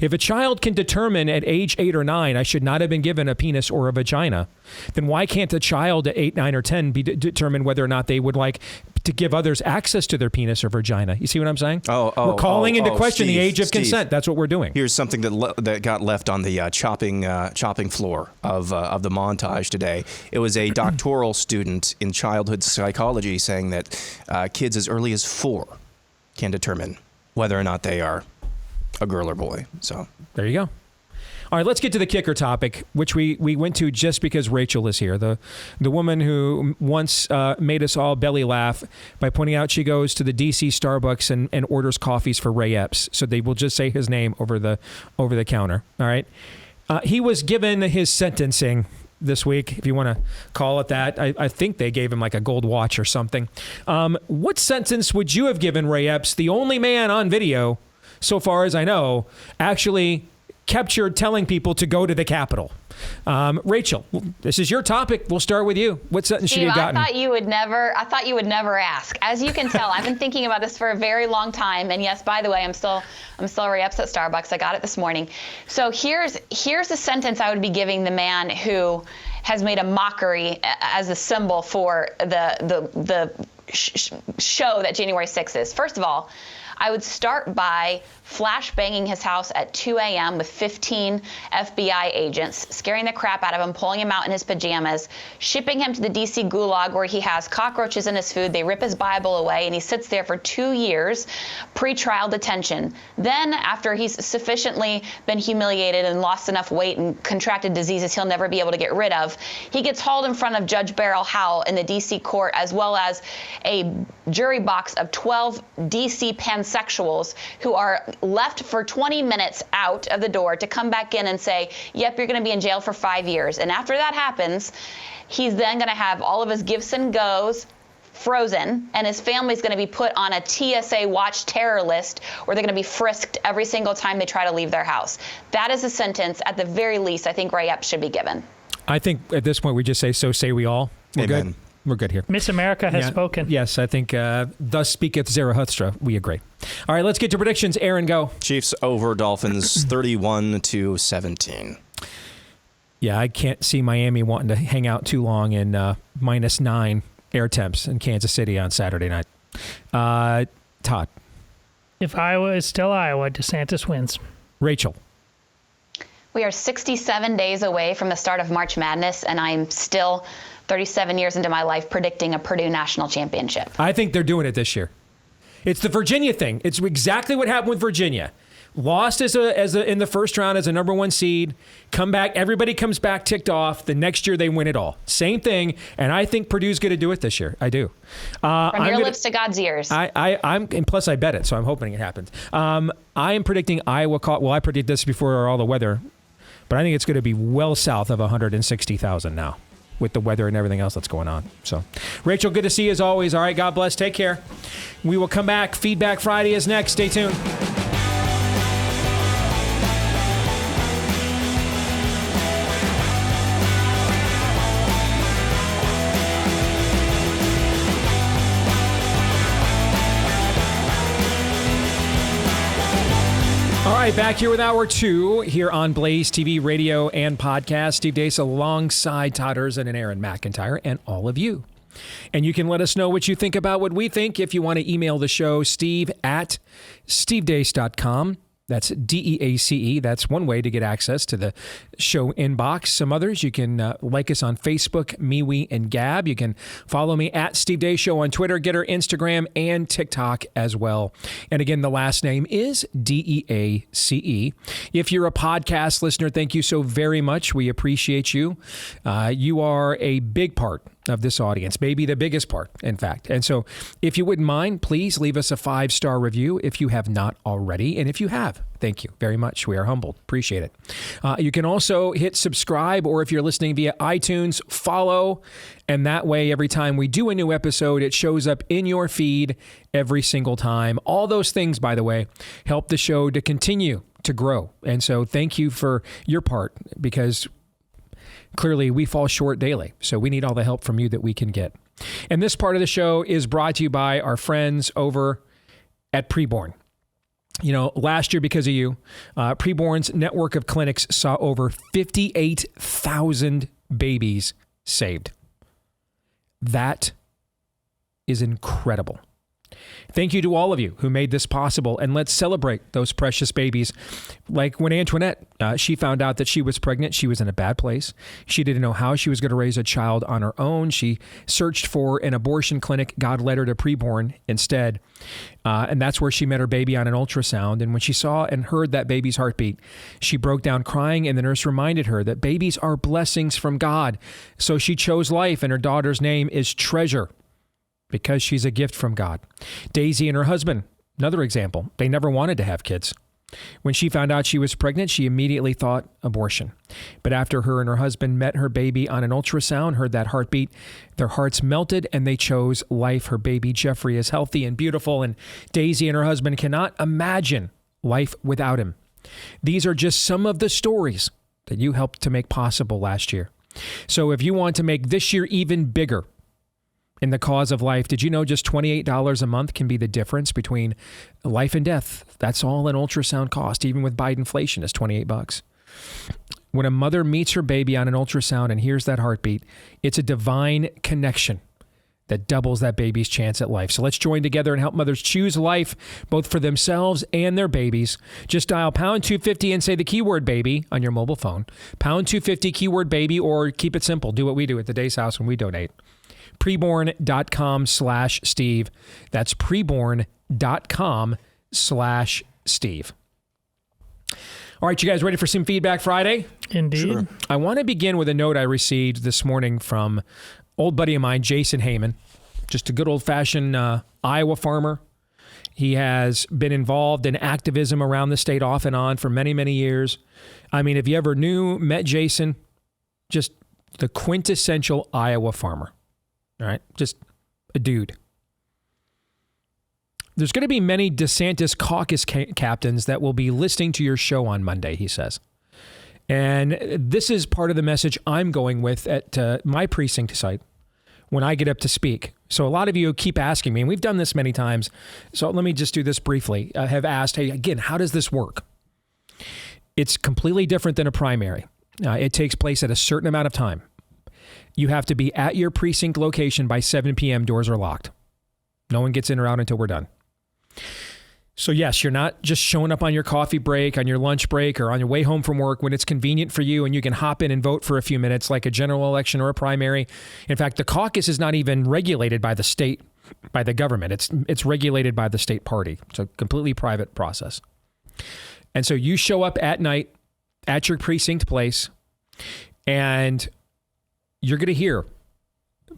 If a child can determine at age 8 or 9, I should not have been given a penis or a vagina, then why can't a child at 8, 9, or 10 determine whether or not they would like to give others access to their penis or vagina? You see what I'm saying? We're calling into question the age of consent. That's what we're doing. Here's something that got left on the chopping floor of the montage today. It was a doctoral student in childhood psychology saying that kids as early as 4 can determine whether or not they are a girl or boy. So there you go. All right, let's get to the kicker topic, which we went to just because Rachel is here. The woman who once made us all belly laugh by pointing out she goes to the DC Starbucks and orders coffees for Ray Epps, so they will just say his name over the counter. All right. He was given his sentencing this week, if you want to call it that. I think they gave him like a gold watch or something. What sentence would you have given Ray Epps, the only man on video, so far as I know, actually captured telling people to go to the Capitol? Rachel, this is your topic. We'll start with you. What sentence should you have gotten? I thought you would never ask. As you can tell, I've been thinking about this for a very long time. And yes, by the way, I'm still Ray Epps at Starbucks. I got it this morning. So here's the sentence I would be giving the man who has made a mockery as a symbol for the show that January 6th is. First of all, I would start by flash banging his house at 2 a.m. with 15 FBI agents, scaring the crap out of him, pulling him out in his pajamas, shipping him to the D.C. gulag where he has cockroaches in his food. They rip his Bible away, and he sits there for 2 years, pre-trial detention. Then, after he's sufficiently been humiliated and lost enough weight and contracted diseases he'll never be able to get rid of, he gets hauled in front of Judge Beryl Howell in the D.C. court, as well as a jury box of 12 D.C. pansexuals who are left for 20 minutes out of the door to come back in and say, yep, you're going to be in jail for 5 years. And after that happens, he's then going to have all of his gifts and goes frozen, and his family's going to be put on a TSA watch terror list where they're going to be frisked every single time they try to leave their house. That is a sentence, at the very least, I think Ray Epps should be given. I think at this point we just say, so say we all. We're Amen. Good. We're good here. Miss America has spoken. Yes, I think thus speaketh Zarathustra. We agree. All right, let's get to predictions. Aaron, go. Chiefs over Dolphins 31-17. Yeah, I can't see Miami wanting to hang out too long in -9 air temps in Kansas City on Saturday night. Todd. If Iowa is still Iowa, DeSantis wins. Rachel. We are 67 days away from the start of March Madness, and I'm still 37 years into my life predicting a Purdue national championship. I think they're doing it this year. It's the Virginia thing. It's exactly what happened with Virginia. Lost in the first round as a number 1 seed. Come back. Everybody comes back ticked off. The next year they win it all. Same thing. And I think Purdue's going to do it this year. I do. From your lips to God's ears. And plus I bet it, so I'm hoping it happens. I am predicting Iowa. Well, I predict this before all the weather, but I think it's going to be well south of 160,000 now, with the weather and everything else that's going on. So, Rachel, good to see you as always. All right, God bless. Take care. We will come back. Feedback Friday is next. Stay tuned. All right, back here with Hour 2 here on Blaze TV, radio, and podcast. Steve Deace alongside Todd Erzin and Aaron McIntyre and all of you. And you can let us know what you think about what we think if you want to email the show, steve@stevedeace.com. That's DEACE. That's one way to get access to the show inbox. Some others, you can like us on Facebook, MeWe, and Gab. You can follow me at Steve Deace Show on Twitter, Getter, Instagram, and TikTok as well. And again, the last name is DEACE. If you're a podcast listener, thank you so very much. We appreciate you. You are a big part of this audience, maybe the biggest part, in fact. And so if you wouldn't mind, please leave us a 5-star review if you have not already. And if you have, thank you very much. We are humbled. Appreciate it. You can also hit subscribe, or if you're listening via iTunes, follow. And that way, every time we do a new episode, it shows up in your feed every single time. All those things, by the way, help the show to continue to grow. And so thank you for your part, because clearly we fall short daily. So we need all the help from you that we can get. And this part of the show is brought to you by our friends over at Preborn. You know, last year, because of you, Preborn's network of clinics saw over 58,000 babies saved. That is incredible. Thank you to all of you who made this possible, and let's celebrate those precious babies. Like when Antoinette, she found out that she was pregnant, she was in a bad place. She didn't know how she was going to raise a child on her own. She searched for an abortion clinic. God led her to preborn instead. And that's where she met her baby on an ultrasound. And when she saw and heard that baby's heartbeat, she broke down crying, and the nurse reminded her that babies are blessings from God. So she chose life, and her daughter's name is Treasure, because she's a gift from God. Daisy and her husband, another example, they never wanted to have kids. When she found out she was pregnant, she immediately thought abortion. But after her and her husband met her baby on an ultrasound, heard that heartbeat, their hearts melted and they chose life. Her baby, Jeffrey, is healthy and beautiful, and Daisy and her husband cannot imagine life without him. These are just some of the stories that you helped to make possible last year. So if you want to make this year even bigger in the cause of life, did you know just $28 a month can be the difference between life and death? That's all an ultrasound cost, even with Biden inflation, is $28. When a mother meets her baby on an ultrasound and hears that heartbeat, it's a divine connection that doubles that baby's chance at life. So let's join together and help mothers choose life, both for themselves and their babies. Just dial pound 250 and say the keyword baby on your mobile phone. Pound 250 keyword baby, or keep it simple. Do what we do at the Deace House when we donate. Preborn.com/Steve. That's preborn.com/Steve. All right, you guys ready for some Feedback Friday? Indeed. Sure. I want to begin with a note I received this morning from old buddy of mine, Jason Heyman, just a good old-fashioned Iowa farmer. He has been involved in activism around the state off and on for many, many years. I mean, if you ever met Jason, just the quintessential Iowa farmer. All right, just a dude. There's going to be many DeSantis caucus captains that will be listening to your show on Monday, he says. And this is part of the message I'm going with at my precinct site when I get up to speak. So a lot of you keep asking me, and we've done this many times, so let me just do this briefly, have asked, hey, again, how does this work? It's completely different than a primary. It takes place at a certain amount of time. You have to be at your precinct location by 7 p.m. Doors are locked. No one gets in or out until we're done. So yes, you're not just showing up on your coffee break, on your lunch break, or on your way home from work when it's convenient for you and you can hop in and vote for a few minutes like a general election or a primary. In fact, the caucus is not even regulated by the state, by the government. It's regulated by the state party. It's a completely private process. And so you show up at night at your precinct place, and you're going to hear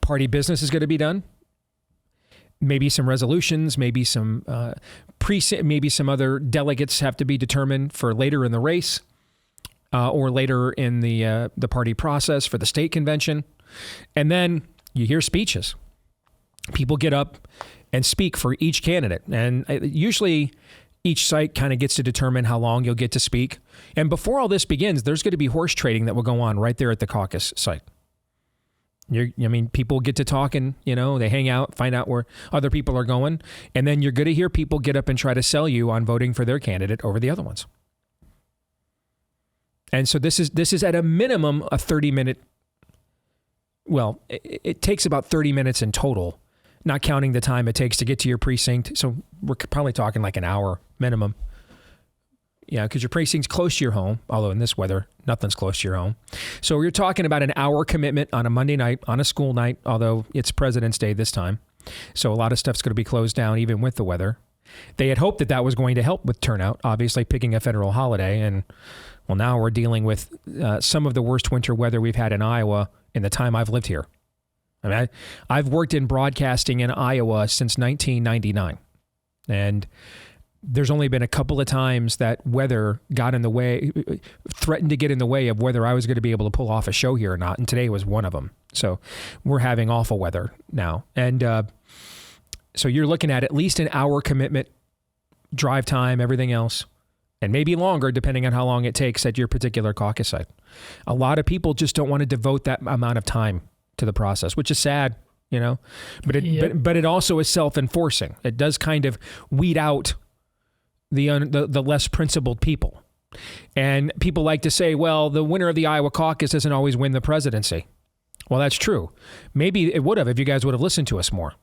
party business is going to be done. Maybe some resolutions, maybe some maybe some other delegates have to be determined for later in the race or later in the party process for the state convention. And then you hear speeches. People get up and speak for each candidate. And usually each site kind of gets to determine how long you'll get to speak. And before all this begins, there's going to be horse trading that will go on right there at the caucus site. People get to talk and, they hang out, find out where other people are going. And then you're going to hear people get up and try to sell you on voting for their candidate over the other ones. And so this is at a minimum a 30-minute, it takes about 30 minutes in total, not counting the time it takes to get to your precinct. So we're probably talking like an hour minimum. Yeah, because your precinct's close to your home, although in this weather, nothing's close to your home. So you're talking about an hour commitment on a Monday night, on a school night, although it's President's Day this time. So a lot of stuff's going to be closed down even with the weather. They had hoped that was going to help with turnout, obviously picking a federal holiday. And, now we're dealing with some of the worst winter weather we've had in Iowa in the time I've lived here. I've worked in broadcasting in Iowa since 1999. And there's only been a couple of times that weather got in the way, threatened to get in the way of whether I was going to be able to pull off a show here or not. And today was one of them. So we're having awful weather now. And so you're looking at least an hour commitment, drive time, everything else, and maybe longer depending on how long it takes at your particular caucus site. A lot of people just don't want to devote that amount of time to the process, which is sad, but it also is self-enforcing. It does kind of weed out the less principled people. And people like to say, well, the winner of the Iowa caucus doesn't always win the presidency. Well, that's true. Maybe it would have if you guys would have listened to us more.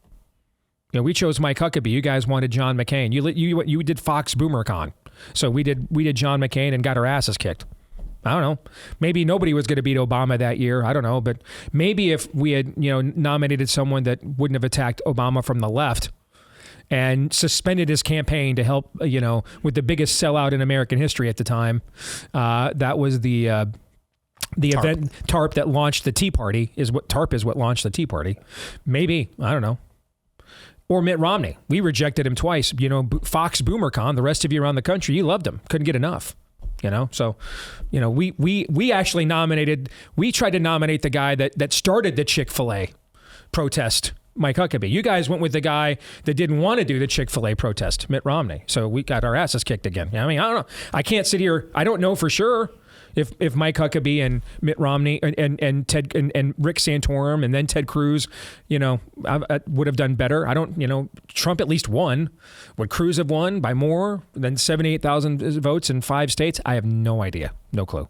You know, we chose Mike Huckabee. You guys wanted John McCain. You did Fox BoomerCon. So we did John McCain and got our asses kicked. I don't know. Maybe nobody was going to beat Obama that year. I don't know. But maybe if we had, nominated someone that wouldn't have attacked Obama from the left and suspended his campaign to help, with the biggest sellout in American history at the time, that was the event TARP that launched the Tea Party. TARP is what launched the Tea Party. Maybe. I don't know. Or Mitt Romney. We rejected him twice. Fox BoomerCon, the rest of you around the country, you loved him. Couldn't get enough. So, we actually we tried to nominate the guy that started the Chick-fil-A protest, Mike Huckabee. You guys went with the guy that didn't want to do the Chick-fil-A protest, Mitt Romney. So we got our asses kicked again. I mean, I don't know. I can't sit here. I don't know for sure if Mike Huckabee and Mitt Romney and Ted and Rick Santorum and then Ted Cruz, I would have done better. I don't, Trump at least won. Would Cruz have won by more than 78,000 votes in 5 states? I have no idea. No clue.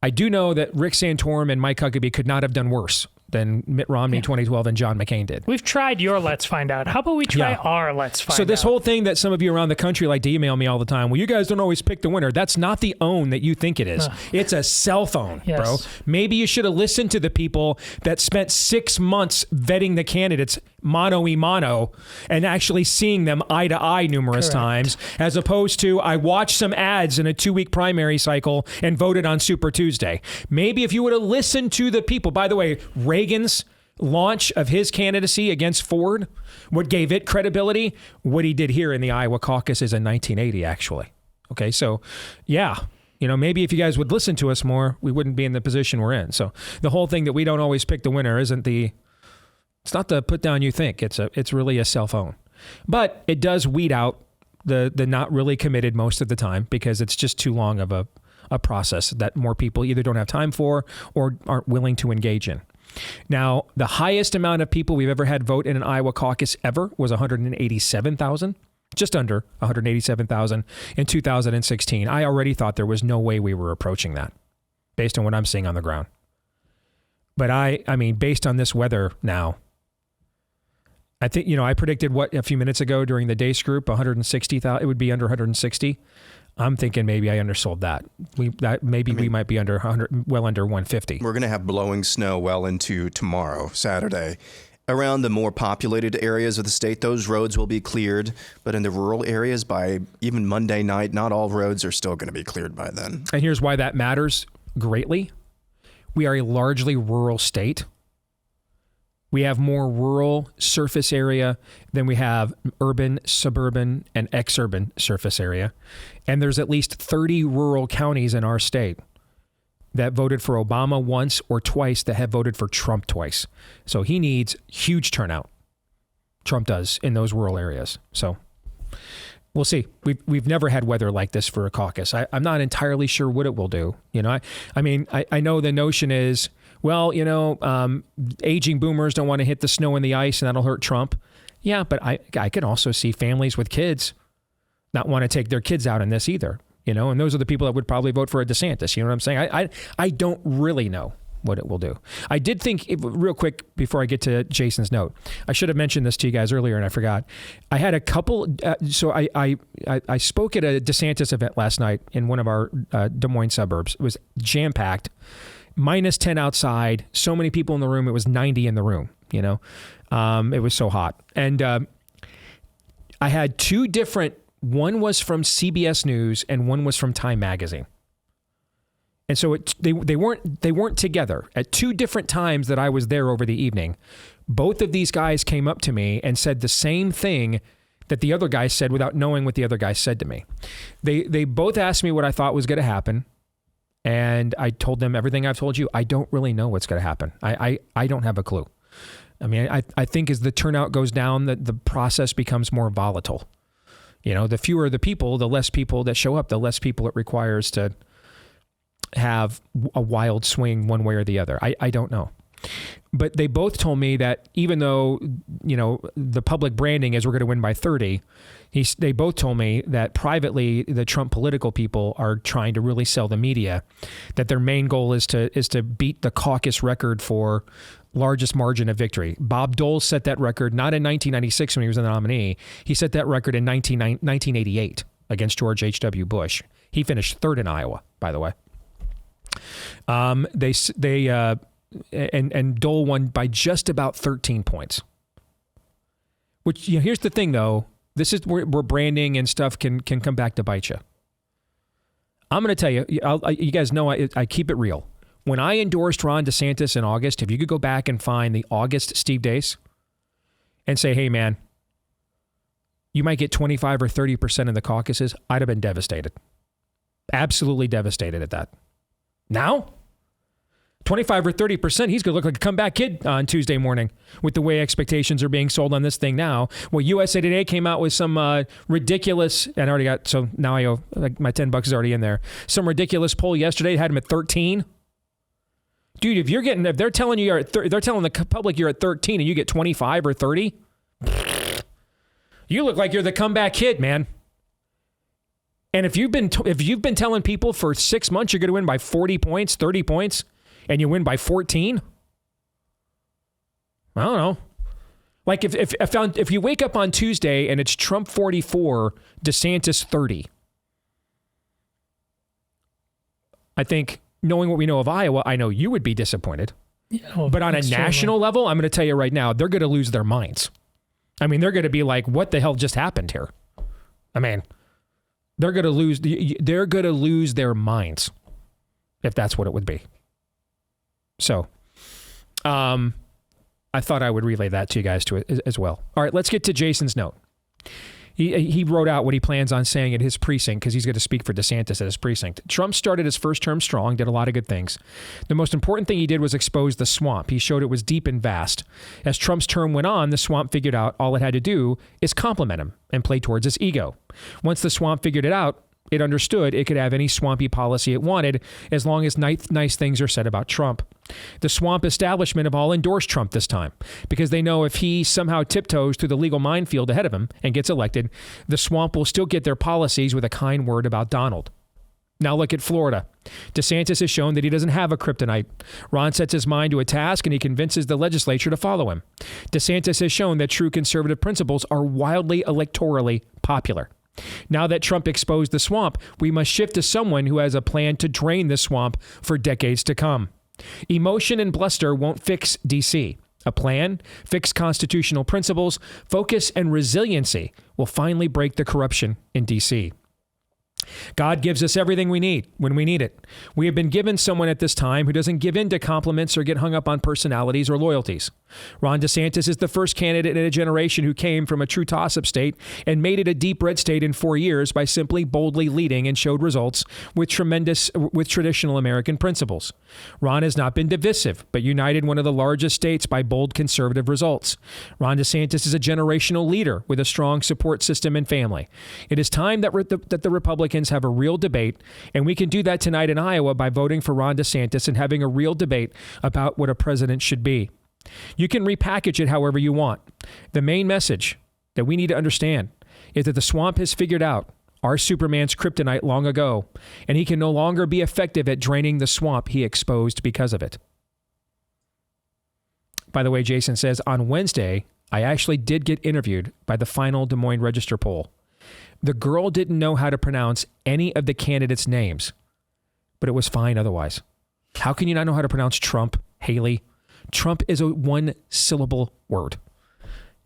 I do know that Rick Santorum and Mike Huckabee could not have done worse than Mitt Romney 2012 and John McCain did. We've tried your Let's Find Out. How about we try our Let's Find Out? So this whole thing that some of you around the country like to email me all the time, well, you guys don't always pick the winner. That's not the own that you think it is. It's a cell phone, bro. Maybe you should have listened to the people that spent 6 months vetting the candidates mano a mano and actually seeing them eye to eye numerous times, as opposed to I watched some ads in a 2-week primary cycle and voted on Super Tuesday. Maybe if you would have listened to the people, by the way, Reagan's launch of his candidacy against Ford, what gave it credibility, what he did here in the Iowa caucuses in 1980, actually. Okay, so maybe if you guys would listen to us more, we wouldn't be in the position we're in. So the whole thing that we don't always pick the winner it's not the put down you think. It's really a cell phone. But it does weed out the not really committed most of the time because it's just too long of a process that more people either don't have time for or aren't willing to engage in. Now, the highest amount of people we've ever had vote in an Iowa caucus ever was 187,000, just under 187,000 in 2016. I already thought there was no way we were approaching that based on what I'm seeing on the ground. But I mean, based on this weather now, I think, I predicted a few minutes ago during the Deace group, 160,000, it would be under 160. I'm thinking maybe I undersold that. We might be under 100, well under 150. We're going to have blowing snow well into tomorrow, Saturday. Around the more populated areas of the state, those roads will be cleared. But in the rural areas, by even Monday night, not all roads are still going to be cleared by then. And here's why that matters greatly. We are a largely rural state. We have more rural surface area than we have urban, suburban, and exurban surface area. And there's at least 30 rural counties in our state that voted for Obama once or twice that have voted for Trump twice. So he needs huge turnout. Trump does in those rural areas. So we'll see. We've never had weather like this for a caucus. I'm not entirely sure what it will do. I know the notion is, well, aging boomers don't want to hit the snow and the ice and that'll hurt Trump. Yeah, but I could also see families with kids not want to take their kids out in this either, and those are the people that would probably vote for a DeSantis. You know what I'm saying? I don't really know what it will do. I did think, real quick, before I get to Jason's note, I should have mentioned this to you guys earlier and I forgot. I had a couple, so I spoke at a DeSantis event last night in one of our Des Moines suburbs. It was jam-packed. -10 outside, so many people in the room, it was 90 in the room, it was so hot. And I had 2 different, one was from CBS News and one was from Time Magazine. And so they weren't together. At 2 different times that I was there over the evening, both of these guys came up to me and said the same thing that the other guy said without knowing what the other guy said to me. They both asked me what I thought was going to happen. And I told them everything I've told you. I don't really know what's going to happen. I don't have a clue. I mean, I think as the turnout goes down, the process becomes more volatile. The fewer the people, the less people that show up, the less people it requires to have a wild swing one way or the other. I don't know. But they both told me that even though, the public branding is we're going to win by 30, they both told me that privately the Trump political people are trying to really sell the media, that their main goal is to beat the caucus record for largest margin of victory. Bob Dole set that record not in 1996 when he was the nominee. He set that record in 1988 against George H.W. Bush. He finished third in Iowa, by the way. And Dole won by just about 13 points. Which, here's the thing, though. This is where branding and stuff can come back to bite you. I'm going to tell you, you guys know I keep it real. When I endorsed Ron DeSantis in August, if you could go back and find the August Steve Deace and say, hey, man, you might get 25 or 30% in the caucuses, I'd have been devastated. Absolutely devastated at that. Now, 25 or 30%, he's going to look like a comeback kid on Tuesday morning with the way expectations are being sold on this thing now. Well, USA Today came out with some ridiculous, and I already got, so now I owe, like my $10 is already in there. Some ridiculous poll yesterday had him at 13. Dude, if they're telling you they're telling the public you're at 13 and you get 25 or 30, you look like you're the comeback kid, man. And if you've been telling people for 6 months you're going to win by 40 points, 30 points, and you win by 14, I don't know. Like if you wake up on Tuesday and it's Trump 44, DeSantis 30, I think, knowing what we know of Iowa, I know you would be disappointed. Yeah, but on a national level, I'm going to tell you right now, they're going to lose their minds. I mean, they're going to be like, what the hell just happened here? I mean, they're going to lose their minds if that's what it would be. So, I thought I would relay that to you guys as well. All right, let's get to Jason's note. He wrote out what he plans on saying at his precinct because he's going to speak for DeSantis at his precinct. Trump started his first term strong, did a lot of good things. The most important thing he did was expose the swamp. He showed it was deep and vast. As Trump's term went on, the swamp figured out all it had to do is compliment him and play towards his ego. Once the swamp figured it out, it understood it could have any swampy policy it wanted as long as nice things are said about Trump. The swamp establishment have all endorsed Trump this time because they know if he somehow tiptoes through the legal minefield ahead of him and gets elected, the swamp will still get their policies with a kind word about Donald. Now look at Florida. DeSantis has shown that he doesn't have a kryptonite. Ron sets his mind to a task and he convinces the legislature to follow him. DeSantis has shown that true conservative principles are wildly electorally popular. Now that Trump exposed the swamp, we must shift to someone who has a plan to drain the swamp for decades to come. Emotion and bluster won't fix D.C. A plan, fixed constitutional principles, focus, and resiliency will finally break the corruption in D.C. God gives us everything we need when we need it. We have been given someone at this time who doesn't give in to compliments or get hung up on personalities or loyalties. Ron DeSantis is the first candidate in a generation who came from a true toss-up state and made it a deep red state in 4 years by simply boldly leading and showed results with traditional American principles. Ron has not been divisive, but united one of the largest states by bold conservative results. Ron DeSantis is a generational leader with a strong support system and family. It is time that the Republicans have a real debate, and we can do that tonight in Iowa by voting for Ron DeSantis and having a real debate about what a president should be. You can repackage it however you want. The main message that we need to understand is that the swamp has figured out our Superman's kryptonite long ago, and he can no longer be effective at draining the swamp he exposed because of it. By the way, Jason says, on Wednesday, I actually did get interviewed by the final Des Moines Register poll. The girl didn't know how to pronounce any of the candidates' names, but it was fine otherwise. How can you not know how to pronounce Trump, Haley? Trump is a one-syllable word.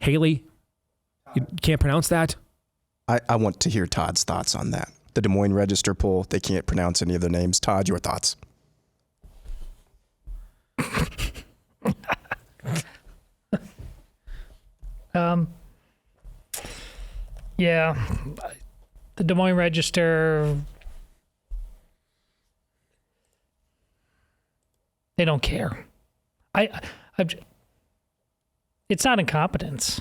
Haley, you can't pronounce that? I want to hear Todd's thoughts on that. The Des Moines Register poll, they can't pronounce any of their names. Todd, your thoughts? Yeah, the Des Moines Register, they don't care. It's not incompetence.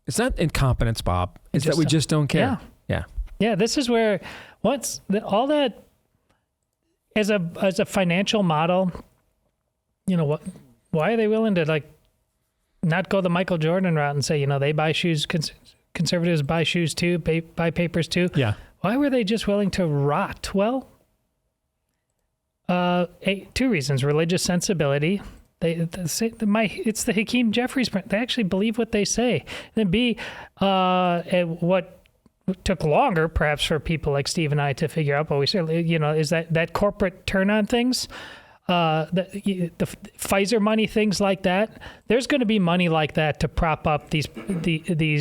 It's not incompetence, Bob. It's that we just don't care. Yeah. This is where all that as a financial model. You know what? Why are they willing to not go the Michael Jordan route and say, they buy shoes, conservatives buy shoes too, buy papers too? Yeah. Why were they just willing to rot? Well, two reasons: religious sensibility. It's the Hakeem Jeffries print. They actually believe what they say. Then B, what took longer, perhaps, for people like Steve and I to figure out, but we certainly, is that corporate turn on things, the Pfizer money, things like that. There's going to be money like that to prop up these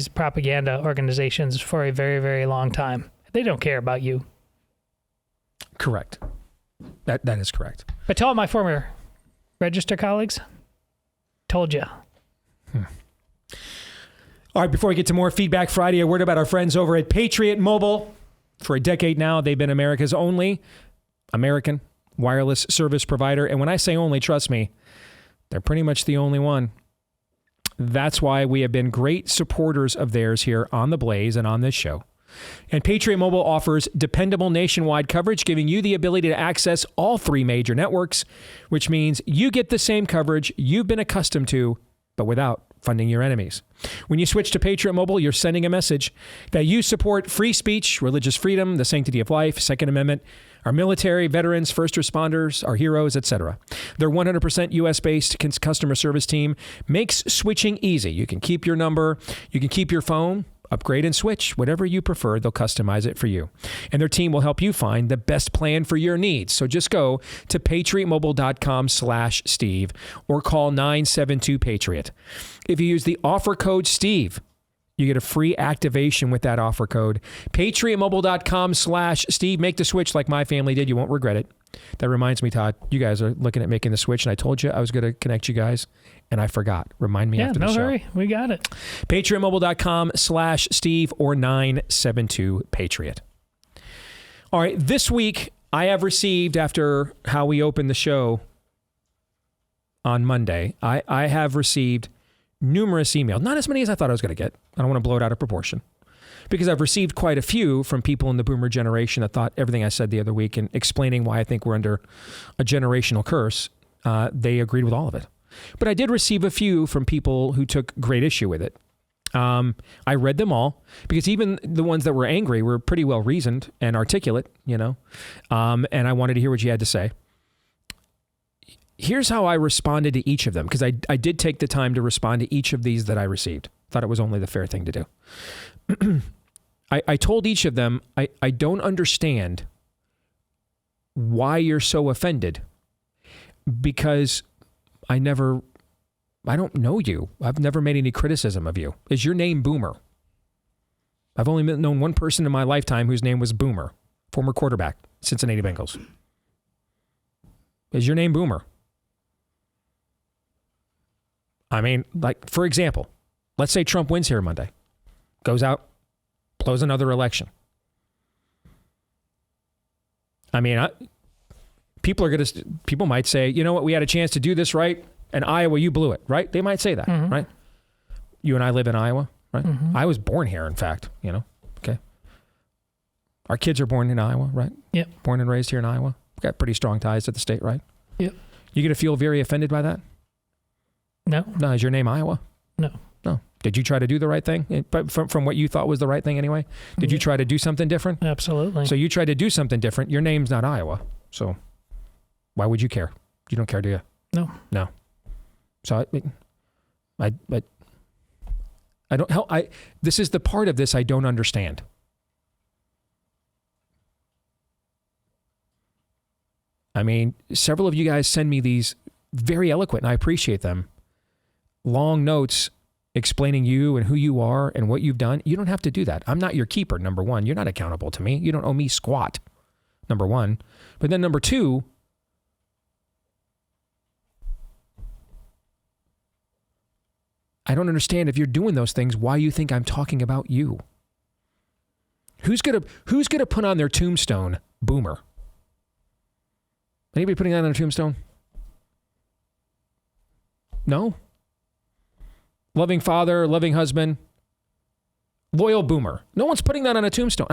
propaganda organizations for a very, very long time. They don't care about you. Correct. That is correct. But to all my former Register colleagues, told you. All right, before we get to more Feedback Friday, a word about our friends over at Patriot Mobile. For a decade now, they've been America's only American wireless service provider. And when I say only, trust me, they're pretty much the only one. That's why we have been great supporters of theirs here on The Blaze and on this show. And Patriot Mobile offers dependable nationwide coverage, giving you the ability to access all three major networks, which means you get the same coverage you've been accustomed to, but without funding your enemies. When you switch to Patriot Mobile, you're sending a message that you support free speech, religious freedom, the sanctity of life, Second Amendment, our military, veterans, first responders, our heroes, etc. Their 100% U.S.-based customer service team makes switching easy. You can keep your number, you can keep your phone, upgrade and switch, whatever you prefer, they'll customize it for you. And their team will help you find the best plan for your needs. So just go to patriotmobile.com/Steve or call 972-PATRIOT. If you use the offer code Steve, you get a free activation with that offer code. patriotmobile.com/Steve. Make the switch like my family did. You won't regret it. That reminds me, Todd, you guys are looking at making the switch, and I told you I was going to connect you guys, and I forgot. Remind me after the show. No hurry. We got it. patriotmobile.com/Steve or 972-PATRIOT. All right, this week I have received, after how we opened the show on Monday, I have received numerous emails. Not as many as I thought I was going to get. I don't want to blow it out of proportion, because I've received quite a few from people in the boomer generation that thought everything I said the other week and explaining why I think we're under a generational curse, they agreed with all of it. But I did receive a few from people who took great issue with it. I read them all, because even the ones that were angry were pretty well reasoned and articulate, and I wanted to hear what you had to say. Here's how I responded to each of them, because I did take the time to respond to each of these that I received. Thought it was only the fair thing to do. I told each of them, I don't understand why you're so offended, because I don't know you. I've never made any criticism of you. Is your name Boomer? I've only known one person in my lifetime whose name was Boomer, former quarterback, Cincinnati Bengals. Is your name Boomer? I mean, like, for example, let's say Trump wins here Monday, goes out, blows another election. I mean, people might say, you know what, we had a chance to do this right, and Iowa, you blew it, right? They might say that, right? You and I live in Iowa, right? I was born here, in fact, okay. Our kids are born in Iowa, right? Yep. Born and raised here in Iowa. We've got pretty strong ties to the state, right? Yep. You going to feel very offended by that? No. No. Is your name Iowa? No. No. Did you try to do the right thing? But from what you thought was the right thing anyway? Did you try to do something different? Absolutely. So you tried to do something different. Your name's not Iowa. So why would you care? You don't care, do you? No. No. So I don't help. This is the part of this I don't understand. I mean, several of you guys send me these very eloquent, and I appreciate them, long notes explaining you and who you are and what you've done. You don't have to do that. I'm not your keeper, number one. You're not accountable to me. You don't owe me squat, number one. But then number two, I don't understand, if you're doing those things, why you think I'm talking about you. Who's gonna put on their tombstone, Boomer? Anybody putting that on a tombstone? No? Loving father, loving husband, loyal Boomer. No one's putting that on a tombstone.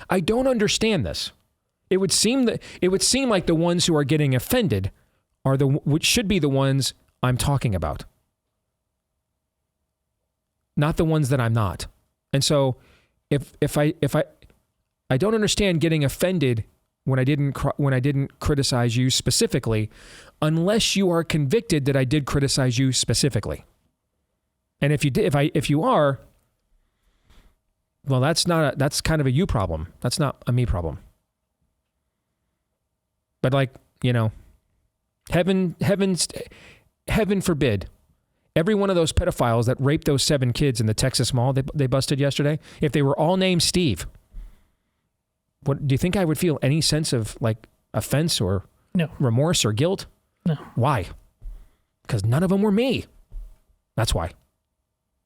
I don't understand this. It would seem like the ones who are getting offended are which should be the ones I'm talking about, not the ones that I'm not. And so if I don't understand getting offended when I didn't criticize you specifically, unless you are convicted that I did criticize you specifically. And if you are, well, that's kind of a you problem. That's not a me problem. But heaven forbid, every one of those pedophiles that raped those 7 kids in the Texas mall they busted yesterday, if they were all named Steve, what do you think I would feel any sense of offense or remorse or guilt? No. Why? Because none of them were me. That's why.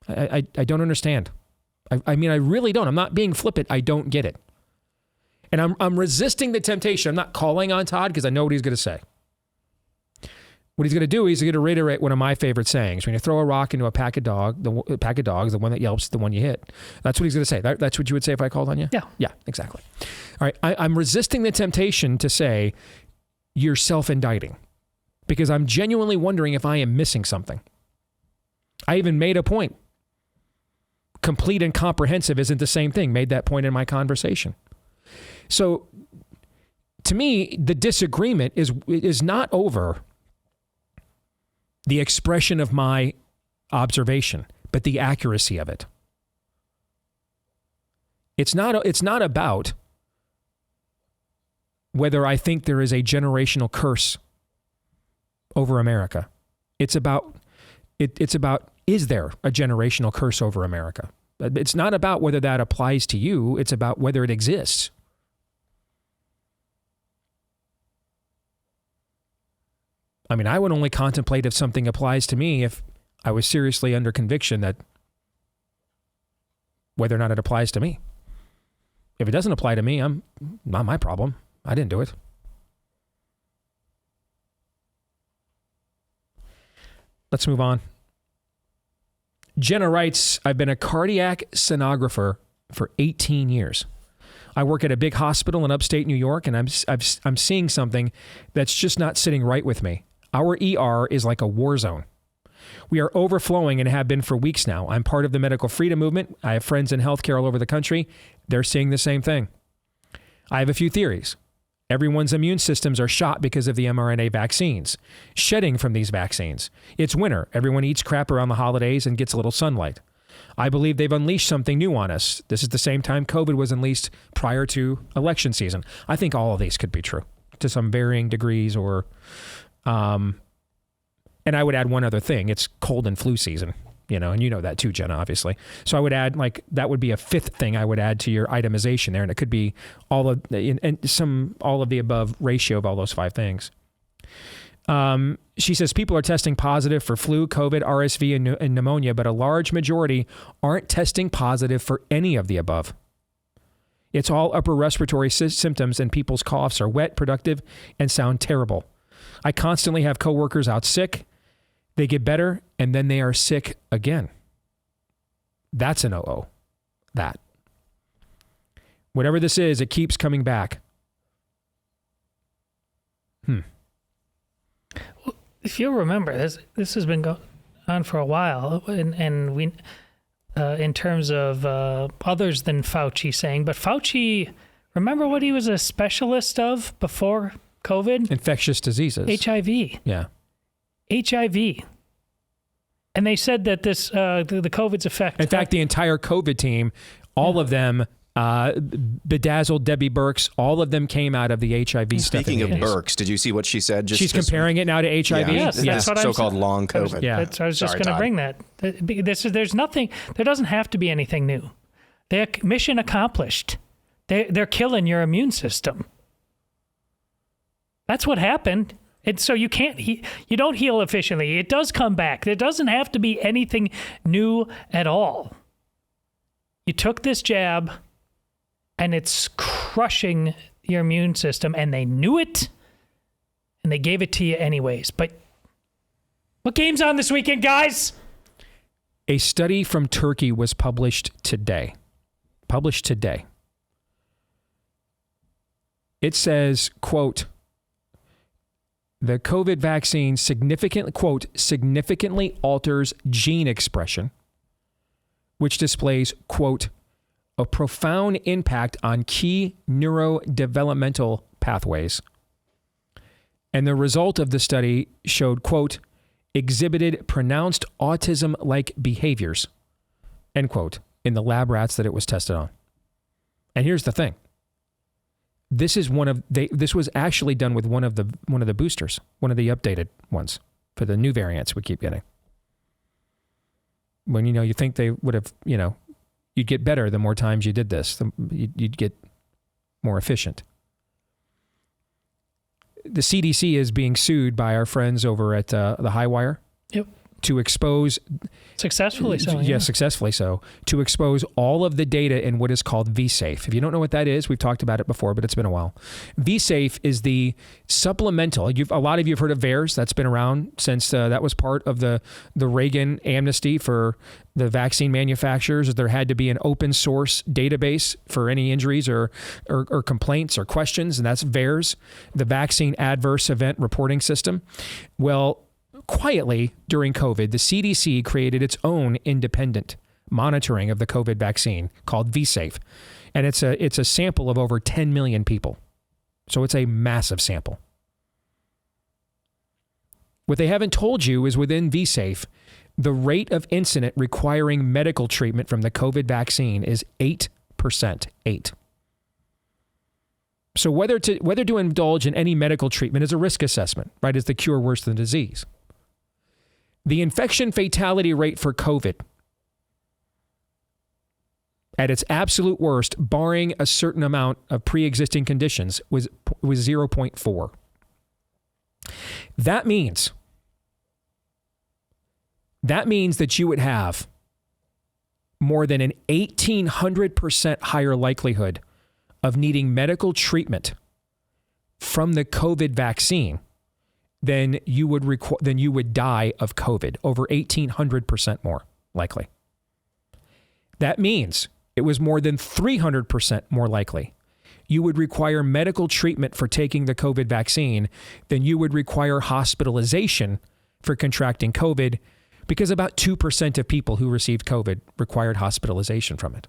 I don't understand. I mean, I really don't. I'm not being flippant. I don't get it. And I'm resisting the temptation. I'm not calling on Todd because I know what he's going to say. What he's going to do, he's going to reiterate one of my favorite sayings. When you throw a rock into a pack of dogs, the one that yelps, the one you hit. That's what he's going to say. That's what you would say if I called on you? Yeah. Yeah, exactly. All right. I'm resisting the temptation to say you're self-indicting because I'm genuinely wondering if I am missing something. I even made a point. Complete and comprehensive isn't the same thing. Made that point in my conversation. So to me, the disagreement is not over the expression of my observation, but the accuracy of it. It's not about whether I think there is a generational curse over America. It's about is there a generational curse over America? It's not about whether that applies to you. It's about whether it exists. I mean, I would only contemplate if something applies to me if I was seriously under conviction that whether or not it applies to me. If it doesn't apply to me, I'm not my problem. I didn't do it. Let's move on. Jenna writes, I've been a cardiac sonographer for 18 years. I work at a big hospital in upstate New York, and I'm seeing something that's just not sitting right with me. Our ER is like a war zone. We are overflowing and have been for weeks now. I'm part of the medical freedom movement. I have friends in healthcare all over the country. They're seeing the same thing. I have a few theories. Everyone's immune systems are shot because of the mRNA vaccines, shedding from these vaccines. It's winter. Everyone eats crap around the holidays and gets a little sunlight. I believe they've unleashed something new on us. This is the same time COVID was unleashed prior to election season. I think all of these could be true to some varying degrees or... and I would add one other thing. It's cold and flu season, and you know that too, Jenna, obviously. So I would add that would be a 5th thing I would add to your itemization there. And it could be all of the above ratio of all those 5 things. She says people are testing positive for flu, COVID, RSV, and pneumonia, but a large majority aren't testing positive for any of the above. It's all upper respiratory symptoms and people's coughs are wet, productive, and sound terrible. I constantly have coworkers out sick. They get better, and then they are sick again. That's an uh-oh. That. Whatever this is, it keeps coming back. If you'll remember, this has been going on for a while, and we, in terms of others than Fauci saying, but Fauci, remember what he was a specialist of before COVID? Infectious diseases. HIV. Yeah. HIV. And they said that this the COVID's effect. In fact, the entire COVID team, all of them, bedazzled Debbie Birx, all of them came out of the HIV stuff. Speaking of Birx, did you see what she said? She's comparing it now to HIV. Yes, that's what so-called long COVID. I was just going to bring that. There's nothing. There doesn't have to be anything new. They're mission accomplished. They're killing your immune system. That's what happened. And so you don't heal efficiently. It does come back. There doesn't have to be anything new at all. You took this jab, and it's crushing your immune system, and they knew it, and they gave it to you anyways. But what game's on this weekend, guys? A study from Turkey was published today. It says, quote, The COVID vaccine significantly alters gene expression, which displays, quote, a profound impact on key neurodevelopmental pathways. And the result of the study showed, quote, exhibited pronounced autism-like behaviors, end quote, in the lab rats that it was tested on. And here's the thing. This was actually done with one of the boosters, one of the updated ones for the new variants we keep getting. When you think they would have, you'd get better the more times you did this, you'd get more efficient. The CDC is being sued by our friends over at the Highwire. Yep. To expose... Successfully so. Yeah, successfully so. To expose all of the data in what is called vSafe. If you don't know what that is, we've talked about it before, but it's been a while. vSafe is the supplemental. A lot of you have heard of VAERS. That's been around since that was part of the Reagan amnesty for the vaccine manufacturers. There had to be an open source database for any injuries or complaints or questions, and that's VAERS, the Vaccine Adverse Event Reporting System. Well, quietly during COVID, the CDC created its own independent monitoring of the COVID vaccine called vSafe. And it's a sample of over 10 million people. So it's a massive sample. What they haven't told you is within vSafe, the rate of incident requiring medical treatment from the COVID vaccine is 8%. 8. So whether to indulge in any medical treatment is a risk assessment, right? Is the cure worse than disease? The infection fatality rate for COVID at its absolute worst, barring a certain amount of pre-existing conditions, was 0.4. That means that you would have more than an 1,800% higher likelihood of needing medical treatment from the COVID vaccine than you would die of COVID, over 1,800% more likely. That means it was more than 300% more likely you would require medical treatment for taking the COVID vaccine than you would require hospitalization for contracting COVID, because about 2% of people who received COVID required hospitalization from it.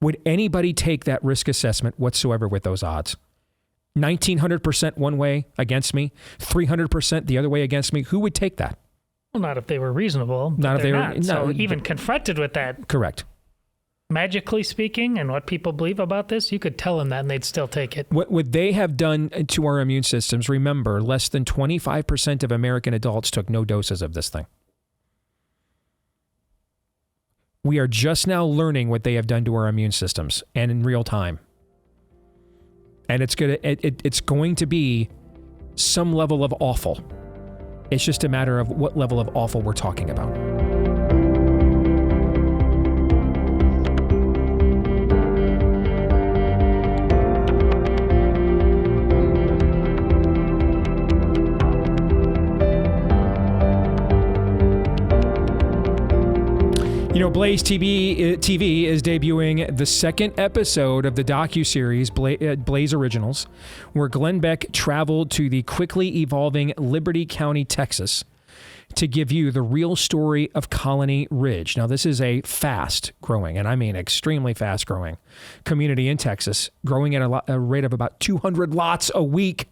Would anybody take that risk assessment whatsoever with those odds? 1,900% one way against me, 300% the other way against me. Who would take that? Well, not if they were reasonable. Not if they were. Not. So even confronted with that. Correct. Magically speaking, and what people believe about this, you could tell them that and they'd still take it. What would they have done to our immune systems? Remember, less than 25% of American adults took no doses of this thing. We are just now learning what they have done to our immune systems, and in real time. And it's going to be some level of awful. It's just a matter of what level of awful we're talking about. You know, BlazeTV is debuting the second episode of the docuseries Blaze Originals, where Glenn Beck traveled to the quickly evolving Liberty County, Texas, to give you the real story of Colony Ridge. Now, this is a fast-growing, and I mean extremely fast-growing, community in Texas, growing at a rate of about 200 lots a week.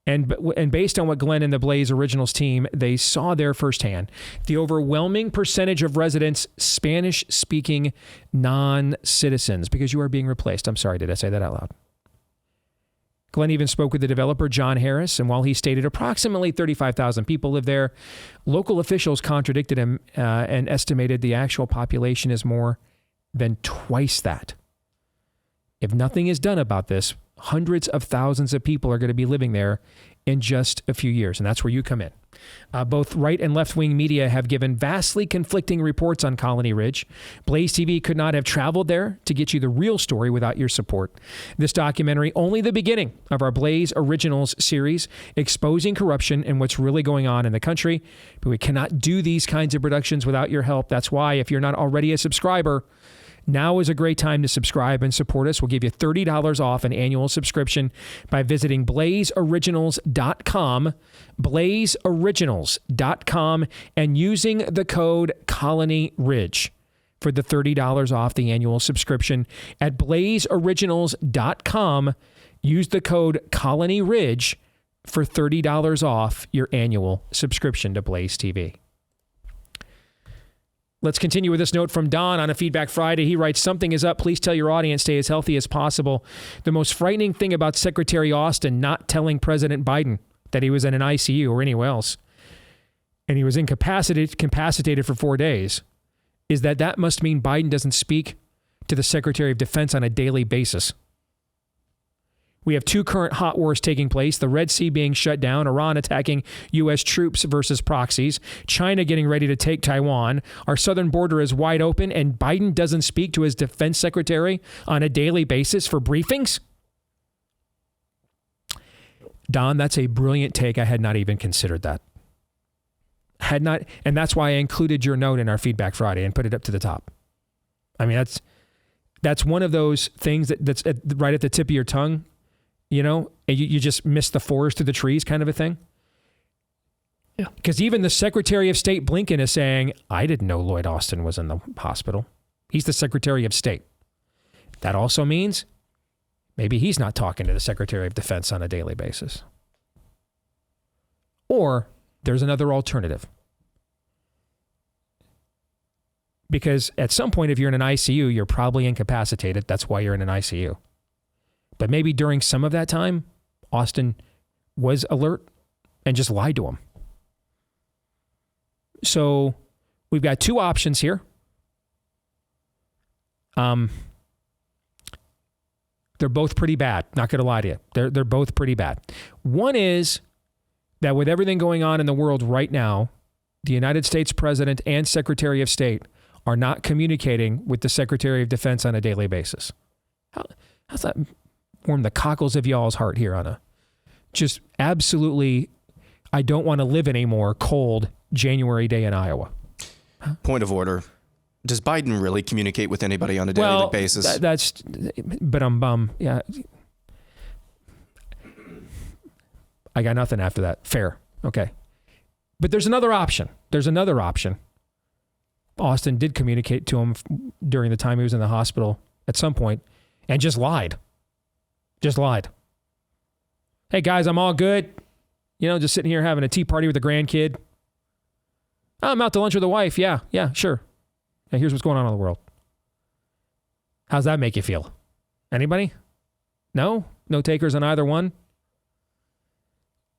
And based on what Glenn and the Blaze Originals team, they saw there firsthand, the overwhelming percentage of residents Spanish-speaking non-citizens, because you are being replaced. I'm sorry, did I say that out loud? Glenn even spoke with the developer, John Harris, and while he stated approximately 35,000 people live there, local officials contradicted him and estimated the actual population is more than twice that. If nothing is done about this, hundreds of thousands of people are going to be living there in just a few years, and that's where you come in. Both right and left-wing media have given vastly conflicting reports on Colony Ridge. BlazeTV could not have traveled there to get you the real story without your support. This documentary, only the beginning of our Blaze Originals series, exposing corruption and what's really going on in the country. But we cannot do these kinds of productions without your help. That's why, if you're not already a subscriber, Now is a great time to subscribe and support us. We'll give you $30 off an annual subscription by visiting blazeoriginals.com, blazeoriginals.com, and using the code Colony Ridge for the $30 off the annual subscription at blazeoriginals.com. Use the code Colony Ridge for $30 off your annual subscription to Blaze TV. Let's continue with this note from Don on a Feedback Friday. He writes, something is up. Please tell your audience stay as healthy as possible. The most frightening thing about Secretary Austin not telling President Biden that he was in an ICU or anywhere else, and he was incapacitated for 4 days, is that must mean Biden doesn't speak to the Secretary of Defense on a daily basis. We have two current hot wars taking place, the Red Sea being shut down, Iran attacking U.S. troops versus proxies, China getting ready to take Taiwan, our southern border is wide open, and Biden doesn't speak to his defense secretary on a daily basis for briefings? Don, that's a brilliant take. I had not even considered that. And that's why I included your note in our Feedback Friday and put it up to the top. I mean, that's one of those things that's right at the tip of your tongue. You know, you just miss the forest through the trees kind of a thing. Yeah. Because even the Secretary of State Blinken is saying, I didn't know Lloyd Austin was in the hospital. He's the Secretary of State. That also means maybe he's not talking to the Secretary of Defense on a daily basis. Or there's another alternative. Because at some point, if you're in an ICU, you're probably incapacitated. That's why you're in an ICU. But maybe during some of that time, Austin was alert and just lied to him. So we've got two options here. They're both pretty bad. Not going to lie to you. They're both pretty bad. One is that with everything going on in the world right now, the United States President and Secretary of State are not communicating with the Secretary of Defense on a daily basis. How's that warm the cockles of y'all's heart here on a just absolutely, I don't want to live anymore, cold January day in Iowa? Point of order. Does Biden really communicate with anybody on a daily basis? Yeah. I got nothing after that. Fair. Okay. But there's another option. Austin did communicate to him during the time he was in the hospital at some point and just lied. Hey guys, I'm all good. You know, just sitting here having a tea party with a grandkid. I'm out to lunch with a wife. Yeah, sure. Now here's what's going on in the world. How's that make you feel? Anybody? No takers on either one.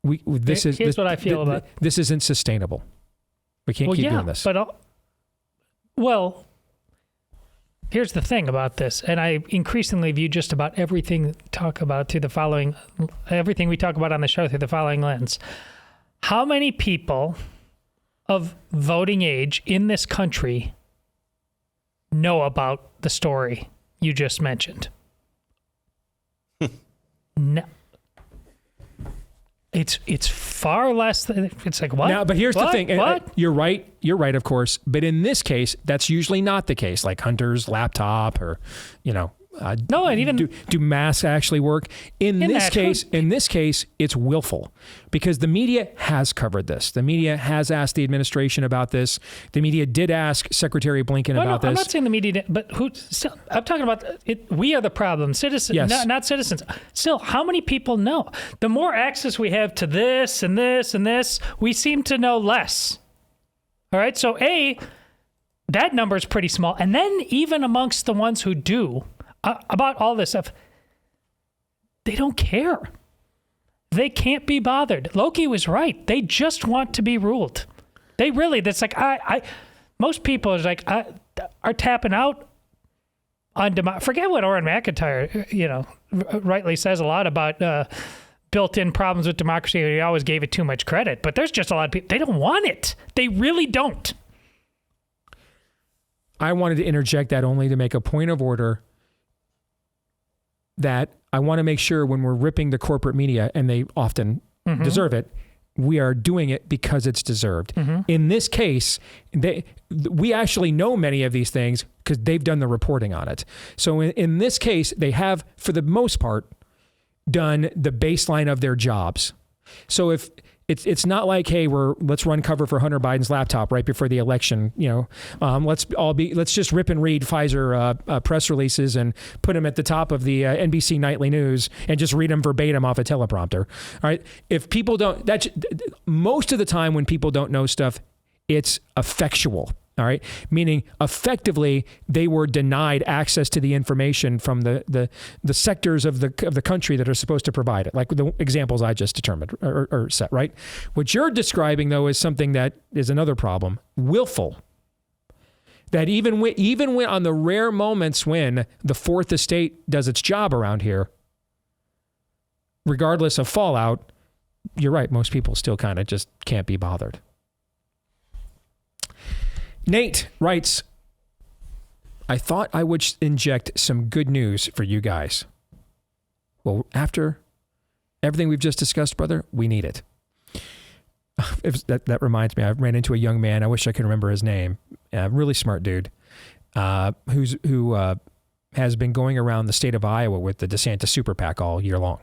Here's what I feel about this. Isn't sustainable. We can't keep doing this. Well, here's the thing about this, and I increasingly view just about everything we talk about on the show through the following lens. How many people of voting age in this country know about the story you just mentioned? No. It's far less than, it's like, what? Now, but here's the thing. What? You're right, of course. But in this case, that's usually not the case. Like Hunter's laptop or, no, and even do masks actually work? In this case, it's willful because the media has covered this. The media has asked the administration about this. The media did ask Secretary Blinken about this. I'm not saying the media did, but I'm talking about it. We are the problem, citizens, yes. not citizens. Still, how many people know? The more access we have to this and this and this, we seem to know less. All right, so that number is pretty small, and then even amongst the ones who do. About all this stuff, they don't care. They can't be bothered. Loki was right. They just want to be ruled. They really, that's like, most people is like, are tapping out on forget what Orrin McIntyre, rightly says a lot about built-in problems with democracy. He always gave it too much credit, but there's just a lot of people, they don't want it. They really don't. I wanted to interject that only to make a point of order that I want to make sure when we're ripping the corporate media, and they often deserve it, We are doing it because it's deserved. In this case, we actually know many of these things because they've done the reporting on it. So in this case, they have, for the most part, done the baseline of their jobs. So if it's not like, hey, let's run cover for Hunter Biden's laptop right before the election. Let's just rip and read Pfizer press releases and put them at the top of the NBC nightly news and just read them verbatim off a teleprompter. All right. If people don't, most of the time when people don't know stuff, it's effectual. All right. Meaning effectively they were denied access to the information from the sectors of the country that are supposed to provide it. Like the examples I just determined or set, right? What you're describing though is something that is another problem. Willful. That even when on the rare moments when the fourth estate does its job around here, regardless of fallout, you're right. Most people still kind of just can't be bothered. Nate writes, I thought I would inject some good news for you guys. Well, after everything we've just discussed, brother, we need it. That reminds me, I ran into a young man. I wish I could remember his name. Really smart dude who has been going around the state of Iowa with the DeSantis Super PAC all year long.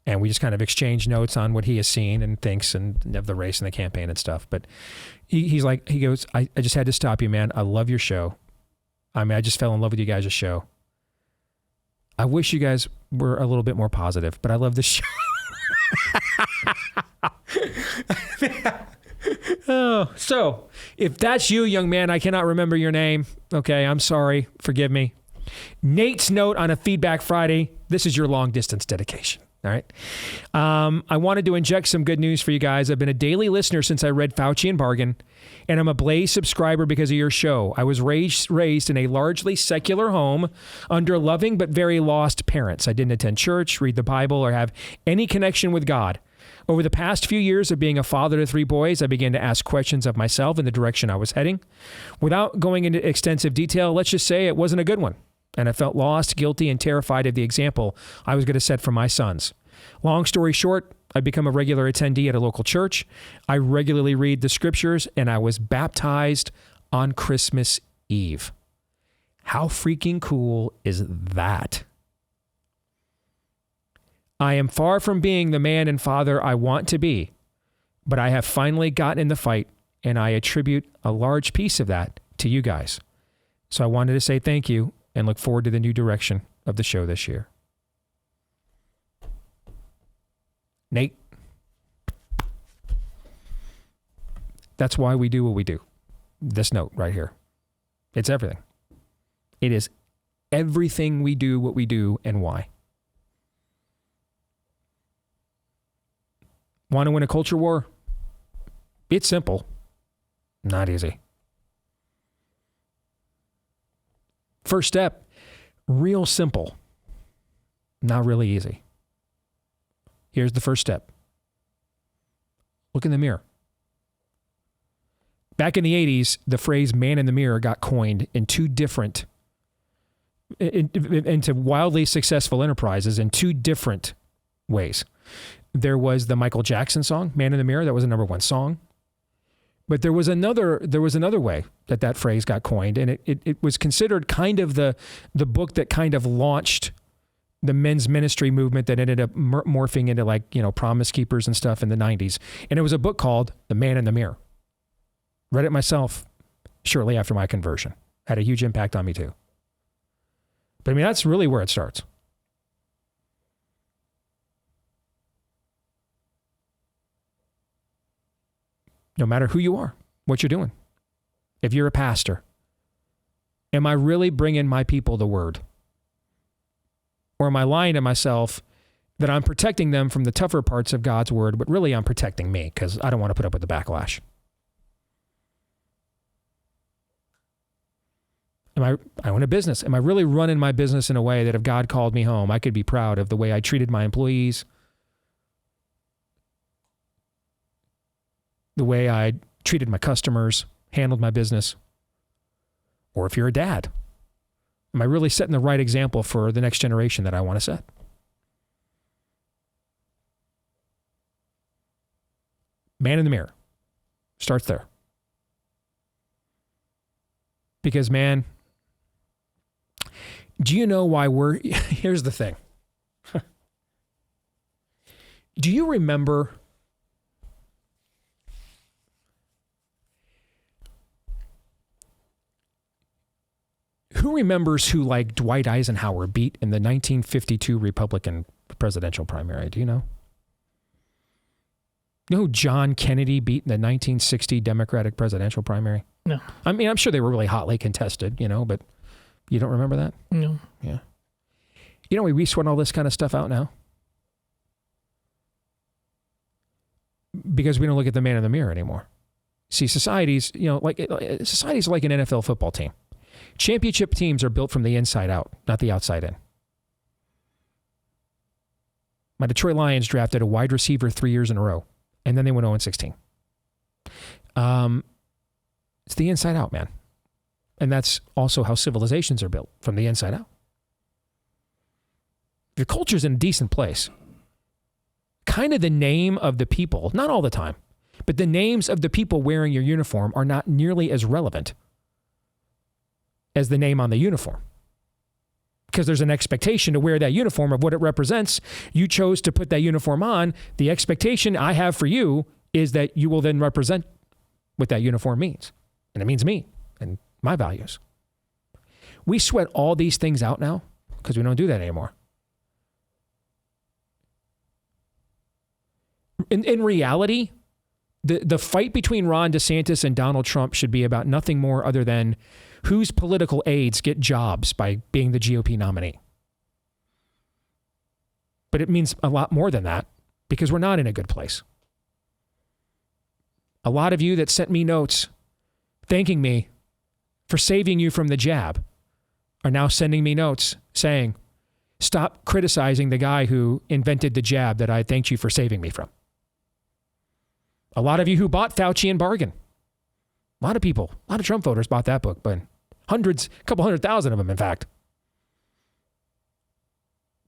And we just kind of exchange notes on what he has seen and thinks and of the race and the campaign and stuff. But he goes, I just had to stop you, man. I love your show. I mean, I just fell in love with you guys' show. I wish you guys were a little bit more positive, but I love this show. Oh, so if that's you, young man, I cannot remember your name. Okay, I'm sorry. Forgive me. Nate's note on a Feedback Friday. This is your long distance dedication. All right. I wanted to inject some good news for you guys. I've been a daily listener since I read Fauci and Bargain, and I'm a Blaze subscriber because of your show. I was raised in a largely secular home under loving but very lost parents. I didn't attend church, read the Bible, or have any connection with God. Over the past few years of being a father to 3 boys, I began to ask questions of myself in the direction I was heading. Without going into extensive detail, let's just say it wasn't a good one. And I felt lost, guilty, and terrified of the example I was going to set for my sons. Long story short, I become a regular attendee at a local church. I regularly read the scriptures, and I was baptized on Christmas Eve. How freaking cool is that? I am far from being the man and father I want to be, but I have finally gotten in the fight, and I attribute a large piece of that to you guys. So I wanted to say thank you and look forward to the new direction of the show this year. Nate, that's why we do what we do. This note right here. It's everything. It is everything we do, what we do, and why. Want to win a culture war? It's simple. Not easy. First step, real simple. Not really easy. Here's the first step. Look in the mirror. Back in the 80s, the phrase man in the mirror got coined in two different, into wildly successful enterprises in two different ways. There was the Michael Jackson song, Man in the Mirror. That was a #1 song. But there was another way that phrase got coined, and it was considered kind of the book that kind of launched the men's ministry movement that ended up morphing into Promise Keepers and stuff in the 90s. And it was a book called The Man in the Mirror. Read it myself shortly after my conversion. Had a huge impact on me too. But I mean, that's really where it starts. No matter who you are, what you're doing. If you're a pastor, am I really bringing my people the word? Or am I lying to myself that I'm protecting them from the tougher parts of God's word, but really I'm protecting me because I don't want to put up with the backlash? I own a business. Am I really running my business in a way that if God called me home, I could be proud of the way I treated my employees, the way I treated my customers, handled my business? Or if you're a dad, am I really setting the right example for the next generation that I want to set? Man in the mirror. Starts there. Because, man, do you know why here's the thing. Do you remember who remembers who, like, Dwight Eisenhower beat in the 1952 Republican presidential primary? Do you know? You know who John Kennedy beat in the 1960 Democratic presidential primary? No. I mean, I'm sure they were really hotly contested, but you don't remember that? No. Yeah. You know, we sweat all this kind of stuff out now because we don't look at the man in the mirror anymore. See, society's like an NFL football team. Championship teams are built from the inside out, not the outside in. My Detroit Lions drafted a wide receiver 3 years in a row, and then they went 0-16. It's the inside out, man. And that's also how civilizations are built, from the inside out. If your culture's in a decent place, kind of the name of the people, not all the time, but the names of the people wearing your uniform are not nearly as relevant as the name on the uniform. Because there's an expectation to wear that uniform of what it represents. You chose to put that uniform on. The expectation I have for you is that you will then represent what that uniform means. And it means me and my values. We sweat all these things out now because we don't do that anymore. In reality, the fight between Ron DeSantis and Donald Trump should be about nothing more other than whose political aides get jobs by being the GOP nominee. But it means a lot more than that because we're not in a good place. A lot of you that sent me notes thanking me for saving you from the jab are now sending me notes saying, stop criticizing the guy who invented the jab that I thanked you for saving me from. A lot of you who bought Fauci in bargain. A lot of people, a lot of Trump voters bought that book, but a couple 100,000 of them, in fact.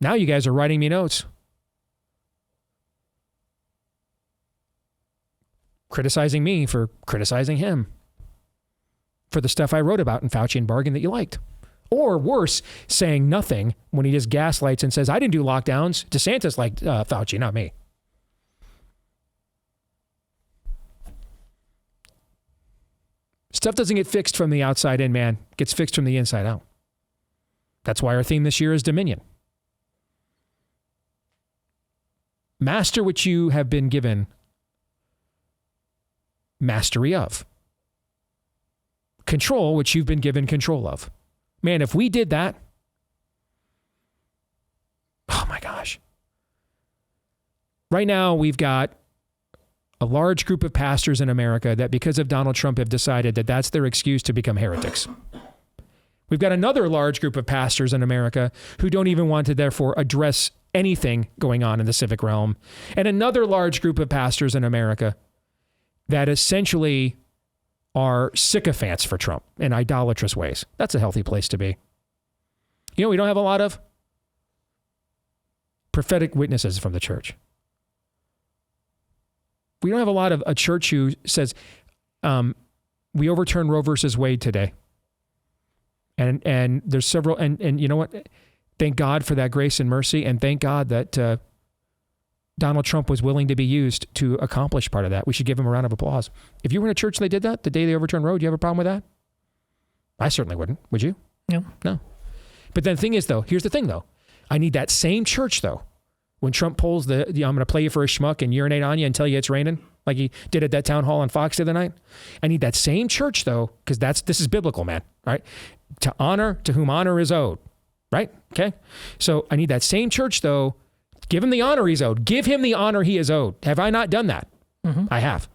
Now you guys are writing me notes. Criticizing me for criticizing him. For the stuff I wrote about in Fauci and bargain that you liked. Or worse, saying nothing when he just gaslights and says, I didn't do lockdowns. DeSantis liked Fauci, not me. Stuff doesn't get fixed from the outside in, man. It gets fixed from the inside out. That's why our theme this year is Dominion. Master what you have been given mastery of. Control what you've been given control of. Man, if we did that, oh my gosh. Right now, we've got a large group of pastors in America that because of Donald Trump have decided that that's their excuse to become heretics. We've got another large group of pastors in America who don't even want to therefore address anything going on in the civic realm. And another large group of pastors in America that essentially are sycophants for Trump in idolatrous ways. That's a healthy place to be. You know, we don't have a lot of prophetic witnesses from the church. We don't have a lot of a church who says, we overturned Roe versus Wade today. And there's several, and you know what? Thank God for that grace and mercy. And thank God that Donald Trump was willing to be used to accomplish part of that. We should give him a round of applause. If you were in a church they did that the day they overturned Roe, do you have a problem with that? I certainly wouldn't. Would you? No. But then the thing is, though, here's the thing, though. I need that same church, though. When Trump pulls I'm going to play you for a schmuck and urinate on you and tell you it's raining, like he did at that town hall on Fox the other night. I need that same church, though, because this is biblical, man, right? To honor to whom honor is owed, right? Okay. So I need that same church, though. Give him the honor he's owed. Give him the honor he is owed. Have I not done that? Mm-hmm. I have.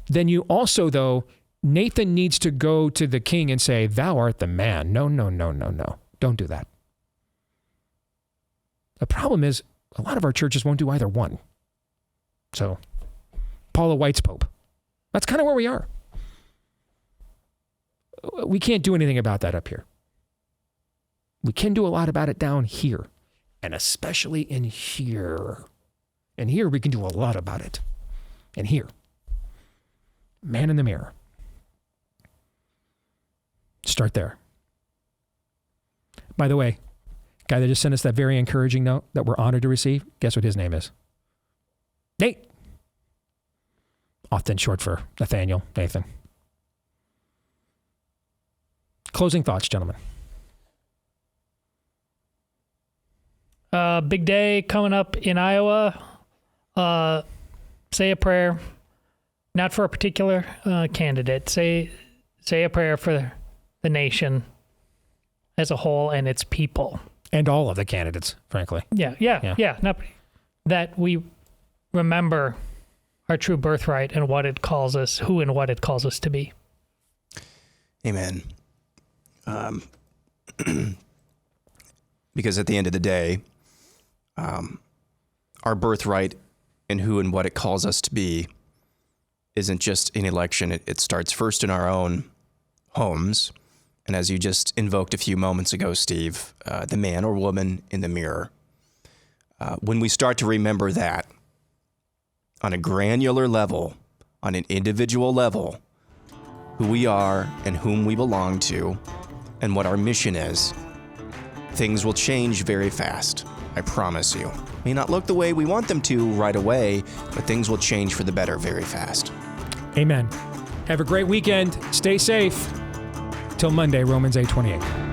Then you also, though, Nathan needs to go to the king and say, thou art the man. No. Don't do that. The problem is, a lot of our churches won't do either one. So, Paula White's Pope. That's kind of where we are. We can't do anything about that up here. We can do a lot about it down here, and especially in here. And here we can do a lot about it. And here. Man in the mirror. Start there. By the way, guy that just sent us that very encouraging note that we're honored to receive, guess what his name is? Nate. Often short for Nathaniel, Nathan. Closing thoughts, gentlemen. Big day coming up in Iowa. Say a prayer, not for a particular candidate. Say a prayer for the nation as a whole and its people. And all of the candidates, frankly. Yeah. That we remember our true birthright and what it calls us, who and what it calls us to be. Amen. Because at the end of the day, our birthright and who and what it calls us to be isn't just an election. It starts first in our own homes. And as you just invoked a few moments ago, Steve, the man or woman in the mirror. When we start to remember that on a granular level, on an individual level, who we are and whom we belong to and what our mission is, things will change very fast. I promise you. May not look the way we want them to right away, but things will change for the better very fast. Amen. Have a great weekend. Stay safe. Till Monday, Romans 8:28.